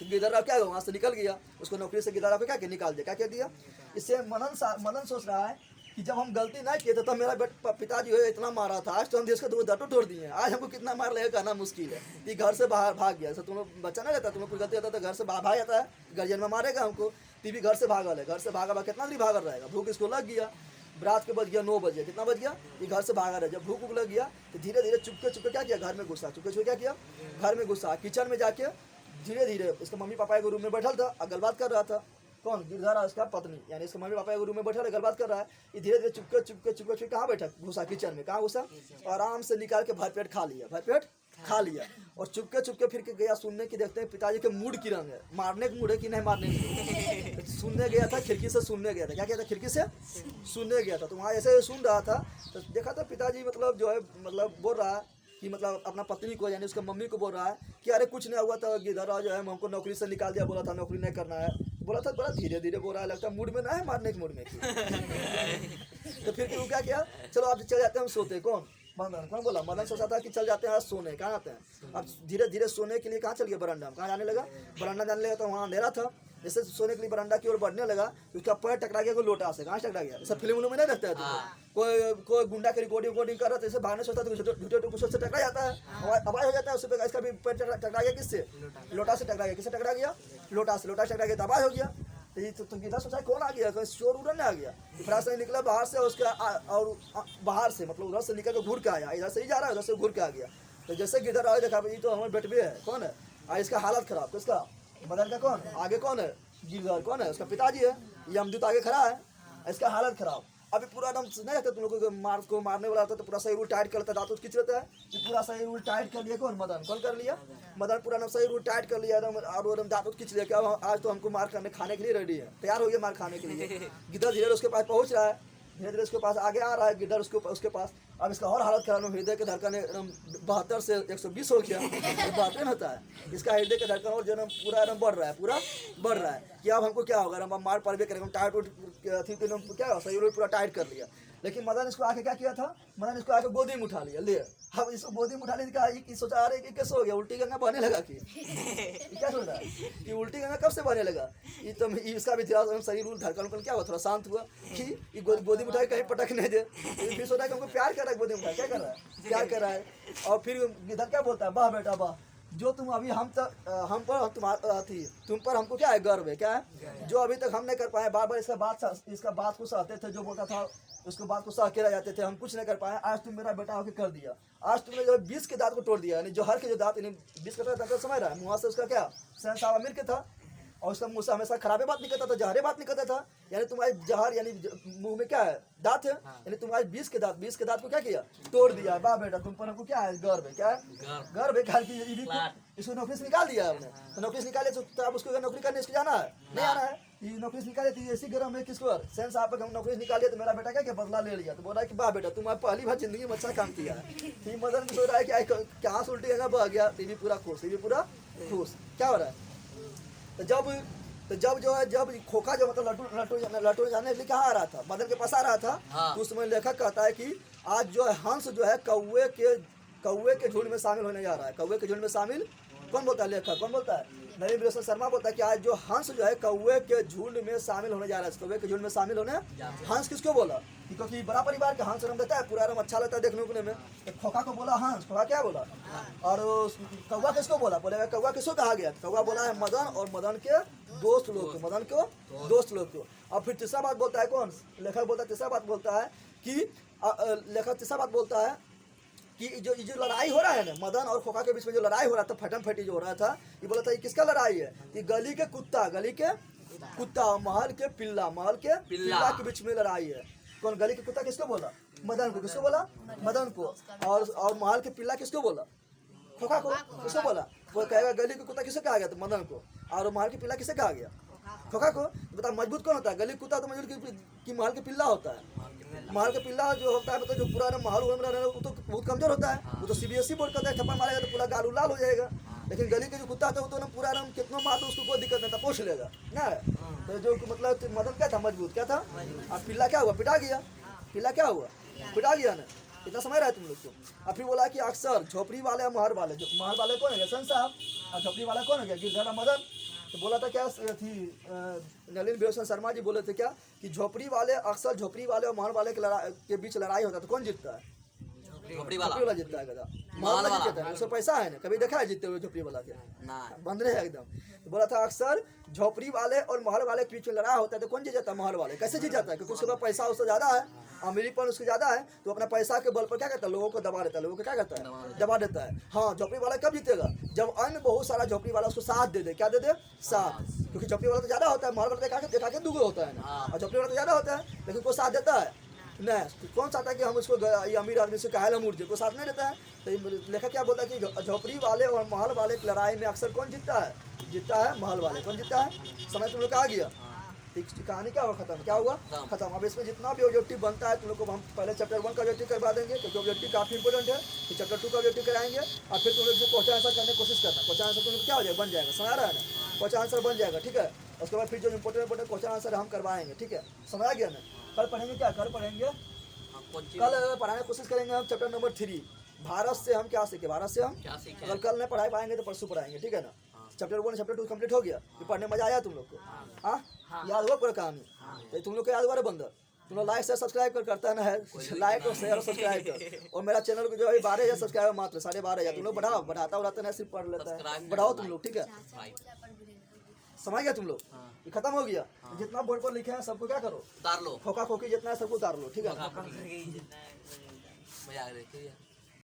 तो गिरधर क्या वहाँ से निकल गया, उसको नौकरी से गिरधर क्या निकाल दिया। क्या कह दिया, इससे मदन सोच रहा है कि जब हम गलती नहीं किए थे तो मेरा पिताजी इतना मारा था, आज तो हम देश को दो दांतों तोड़ दिए हैं, आज हमको कितना मार लगेगा कहना मुश्किल है। ये घर से बाहर भाग गया। तुम लोग बच्चा नहीं रहता, तुम लोग कोई गलती होता तो घर से बाहर भाग जाता है, गार्जियन में मारेगा हमको। टी भी घर से भागल है, घर से भागा कितना देर भागल रहेगा। भूख इसको लग गया, रात के बज गया 9 बजे, कितना बज गया, ये घर से भागा रहा। जब भूख लग गया तो धीरे धीरे चुपके क्या किया, घर में घुसा। चुपके क्या किया, घर में घुसा। किचन में जाके धीरे धीरे इसका मम्मी पापा के रूम में बैठल था और गलबात कर रहा था। कौन, गिरधर उसका पत्नी, यानी इसका मम्मी पापा के रूम में बैठा है, गलबात कर रहा है। ये धीरे धीरे चुपके कहाँ बैठा, घुसा किचन में। कहाँ घुसा, आराम से निकाल के भरपेट खा लिया और चुपके फिर के गया सुनने की। देखते हैं पिताजी के मूड की रंग है, मारने के मूड है कि नहीं मारने के। सुनने गया था, खिड़की से सुनने गया था। क्या कहता, खिड़की से सुनने गया था। तो वहाँ ऐसे सुन रहा था तो देखा था पिताजी मतलब जो है मतलब बोल रहा है कि मतलब अपना पत्नी को यानी उसका मम्मी को बोल रहा है कि अरे कुछ नहीं हुआ था, गिरधर जो है हमको नौकरी से निकाल दिया, बोला था नौकरी नहीं करना है, बोला था। बड़ा धीरे धीरे बोल रहा है, लगता है मूड में ना है, मारने के मूड में। तो फिर वो क्या किया, चलो आप चले जाते हैं, हम सोते। कौन बोला, मदन सोचा था कि चल जाते हैं आज सोने। कहाँ आते हैं, अब धीरे धीरे सोने के लिए कहाँ चल गया, बरामदा में। कहाँ जाने लगा, बरामदा जाने लगा। तो वहाँ अंधेरा था, जैसे सोने के लिए बरामदा की ओर बढ़ने लगा, उसका पैर टकरा गया कोई लोटा से। कहाँ टकरा गया, जैसे फिल्म में नहीं देखता है कोई गुंडा की रिकॉर्डिंग कर रहा था, जैसे भागने सोचता तो झूठे से टकरा जाता है, आवाज हो जाता है, उस पर इसका भी पैर टकरा गया। किससे, लोटा से टकरा गया। किससे टकरा गया, लोटा से टकरा गया, आवाज हो गया। तो गिरधर सोचा कौन आ गया, शोर उड़ने आ गया। फिर से निकला बाहर से, उसके और बाहर से मतलब उधर से निकल के घूर के आया, इधर से ही जा रहा है, उधर से घूर के आ गया। तो जैसे गिरधर आया देखा ये तो हमारे बेटवे है। कौन है, इसका हालत खराब, किसका, मदन का। कौन आगे, कौन है, गिरधर। कौन है, उसका पिताजी है। यमदूत आगे खड़ा है, इसका हालत खराब। अभी पूरा एकदम नहीं रहता, तुम लोगों को मारने वाला होता तो पूरा सही रूल टाइट करता, दांत खींच रहता है। ये पूरा सही रूल टाइट कर लिया कौन, मदन। कौन कर लिया, मदन पूरा एकदम सही रूल टाइट कर लिया एकदम, और एकदम दांत खींच लिया। क्या आज तो हमको मार खाने के लिए रेडी है, तैयार हो गया मार खाने के लिए। गिरधर धीरे उसके पास पहुंच रहा है, धीरे धीरे उसके पास आगे आ रहा है गिरधर उसके पास। अब इसका और हालत खराब, हृदय के धड़कन एकदम 72 से 120 हो गया। 72 होता है, इसका हृदय का धड़कन और जन्म पूरा एकदम बढ़ रहा है कि अब हमको क्या होगा, हम मार पड़ भी करेंगे। टाइट थी तो क्या सही पूरा टाइट कर लिया। लेकिन मदन इसको आके क्या किया था, मदन इसको आके गोदी में उठा लिया। ले अब इसको गोदी में उठा लिया, सोचा अरे कि कैसे हो गया, उल्टी गंगा बहने लगा कि क्या सोच रहा है कि उल्टी गंगा कब से बहने लगा। ये तो इसका भी थोड़ा शरीर धड़कन क्या हुआ, थोड़ा शांत हुआ कि गोदी में उठा कहीं पटक नहीं दे। फिर सोचा कि हमको प्यार कर रहा है, गोदी में उठा क्या कर रहा है, प्यार कर रहा है। और फिर गिरधर क्या बोलता है, वाह बेटा वाह, जो तुम अभी हम पर हमको क्या है, गर्व है। क्या है, जो अभी तक हम नहीं कर पाए, बार बार इसका बात को सहते थे, जो बोलता था उसको बात को सह के रह जाते थे, हम कुछ नहीं कर पाए। आज तुम मेरा बेटा होकर कर दिया। आज तुमने जो 20 के दांत को तोड़ दिया, यानी जो हर के जो दांत 20 का दांत समझ रहा है, मुँह से उसका क्या, सहन साहब अमीर के था, और उसका मुंह से हमेशा खराबे बात निकलता था, जहरे बात निकलता था। यानी तुम्हारे जहर यानी मुंह में क्या है, दांत है, यानी तुम्हारे 20 के दांत को क्या किया, तोड़ दिया। वाह बेटा तुम पर हमको क्या है, गर्व है, क्या है, गर्व है। ख्याल की इसको नौकरी से निकाल दिया आपने, तो नौकरी से निकाले तो आप उसको नौकरी करने इसको जाना है, नहीं आना है। ये नौकरी से निकाले तो ऐसी गर्म है किसको, सेंस आप हम नौकरी से निकाले तो मेरा बेटा क्या बदला ले लिया। तो बोला कि वाह बेटा तुम पहली बार जिंदगी में अच्छा काम किया है। तो मदन सोच रहा है कि क्या उल्टी जगह बह गया, टीवी पूरा खुश, टीवी पूरा खुश। क्या हो रहा है, तो जब जो है, जब खोखा जो मतलब लट्टू जाने के लिए कहाँ आ रहा था, मदन के पास आ रहा था। हाँ। तो उसमें लेखक कहता है कि आज जो है हंस जो है कौवे के झुंड में शामिल होने जा रहा है। कौवे के झुंड में शामिल कौन बोलता है, लेखक कौन बोलता है, नवीन रोशन शर्मा बोलता है कि आज जो हंस जो है कौवे के झुंड में शामिल होने जा रहा है। कौवे के झुंड में शामिल होने, हंस किसको बोला, क्योंकि बड़ा परिवार के हंस रंग देता है, पूरा रंग अच्छा लगता है देखने उकने में। तो खोखा को बोला हंस, खोखा क्या बोला, और कौवा किसको बोला, बोले कौवा किसको कहा गया, कौवा बोला है मदन और मदन के दोस्त लोग को, मदन को दोस्त लोग को। और फिर तीसरा बात बोलता है कौन, लेखक बोलता है, तीसरा बात बोलता है कि लेखक तीसरा बात बोलता है कि जो लड़ाई हो रहा है ना, मदन और खोखा के बीच में जो लड़ाई हो रहा था, फटम फटी जो हो रहा था, ये बोला था ये किसका लड़ाई है, ये गली के कुत्ता महल के पिल्ला के बीच में लड़ाई है। कौन, गली के कुत्ता किसको बोला, मदन को, किसको बोला, मदन को। और महल के पिल्ला किसको बोला, खोखा को, किसको बोला, वो कहेगा गली के कुत्ता किसे कहा गया, तो मदन को। और महल के पिल्ला किसे कहा गया, खोखा को। बता मजबूत कौन होता है, गली कुत्ता तो मजबूत की महल के पिल्ला होता है। महल के पिल्ला जो होता है मतलब जो पूरा महल में रह रहा है वो तो बहुत कमजोर होता है, वो तो CBSE बोर्ड करता है, थप्पड़ मारेगा तो पूरा गाल लाल हो जाएगा। लेकिन गली के जो कुत्ता होता है वो तो ना पूरा रंग कितना मार दो उसको कोई दिक्कत नहीं था, पोछ लेगा ना। तो जो मतलब मदन क्या था, मजबूत क्या था, और पिल्ला क्या हुआ, पिटा गया, पिल्ला क्या हुआ, पिटा गया ना। इतना समझ रहा है तुम लोग को। और फिर बोला कि अक्सर झोपड़ी वाले और महल वाले, जो महल वाले कौन है, सन साहब, और झोपड़ी वाला कौन है, गिरधर मदन। तो बोला था क्या थी, नलिन रोशन शर्मा जी बोले थे क्या कि झोपड़ी वाले अक्सर झोपड़ी वाले और महल वाले के बीच लड़ाई होता है तो कौन जीतता है, झोपड़ी वाला जीतता है। कहता महल वाला जीतता है, उससे पैसा है ना, कभी देखा है जीतते हुए झोपड़ी वाला के, बंद रहे एकदम। तो बोला था अक्सर झोपड़ी वाले और महल वाले के बीच में लड़ाई होता है तो कौन जीत जाता है, महल वाले। कैसे जीत जाता है, क्योंकि उसके पास पैसा उससे ज्यादा है, अमीरीपन उसके ज्यादा है, तो अपना पैसा के बल पर क्या करता है, लोगों को दबा देता है, लोगों को क्या करता है, दबा देता है। हाँ, झोपड़ी वाला कब जीतेगा, जब अन्य बहुत सारा झोपड़ी वाला उसको साथ दे दे, क्या दे दे, साथ। क्योंकि झोपड़ी वाला तो ज्यादा होता है, महल वाला देखा के दुगो होता है ना, और झोपड़ी वाला तो ज्यादा होता है लेकिन कोई साथ देता है नहीं। कौन चाहता है कि हम उसको ये अमीर आदमी से काहे अमूर दे, कोई साथ नहीं देता है। तो लेखक क्या बोलता है कि झोपड़ी वाले और महल वाले की लड़ाई में अक्सर कौन जीतता है, जीतता है महल वाले। कौन जीतता है, समझ तुम लोग आ गया, कहानी क्या हुआ, खत्म, क्या हुआ, खत्म। अब इसमें जितना भी ऑब्जेक्टिव बनता है तुम लोग को हम पहले चैप्टर 1 का ऑब्जेक्टिव करवा देंगे, क्योंकि ऑब्जेक्टिव काफी इंपॉर्टेंट है। फिर चैप्टर 2 का ऑब्जेक्टिव कराएंगे, और फिर तुम लोग से क्वेश्चन आंसर करने की कोशिश करना। क्वेश्चन आंसर तुम लोग क्या हो जाएगा, बन जाएगा, समझ रहा है ना, क्वेश्चन आंसर बन जाएगा, ठीक है। उसके बाद फिर जो इंपॉर्टेंट क्वेश्चन आंसर हम करवाएंगे, ठीक है, समझ आ गया ना। कल पढ़ेंगे क्या, कल पढ़ेंगे, कल पढ़ाने की कोशिश करेंगे हम चैप्टर नंबर 3, भारत से हम क्या सीखे, भारत से हम क्या सीखे। अगर कल नहीं पढ़ाई पाएंगे तो परसों पढ़ाएंगे, ठीक है ना। चैप्टर 1 चैप्टर 2 कंप्लीट हो गया, ये पढ़ने में मजा आया तुम लोग को, हाँ, याद हुआ पूरा कहानी, तो तुम लोग को याद हुआ रे बंदर। तुम लोग लाइक शेयर सब्सक्राइब करता ना है, लाइक और शेयर और सब्सक्राइब कर। और मेरा चैनल को जो है 12,000 सब्सक्राइबर मात्र, 12,500। तुम लोग बढ़ाओ, बढ़ाता उड़ाता नहीं, सिर्फ पढ़ लेता है, बढ़ाओ तुम लोग, ठीक है, समझ गया तुम लोग। ये खत्म हो गया, जितना बोर्ड पर लिखे हैं सबको क्या करो, उतार लो, खोखा खोखी जितना है सबको उतार लो, ठीक है।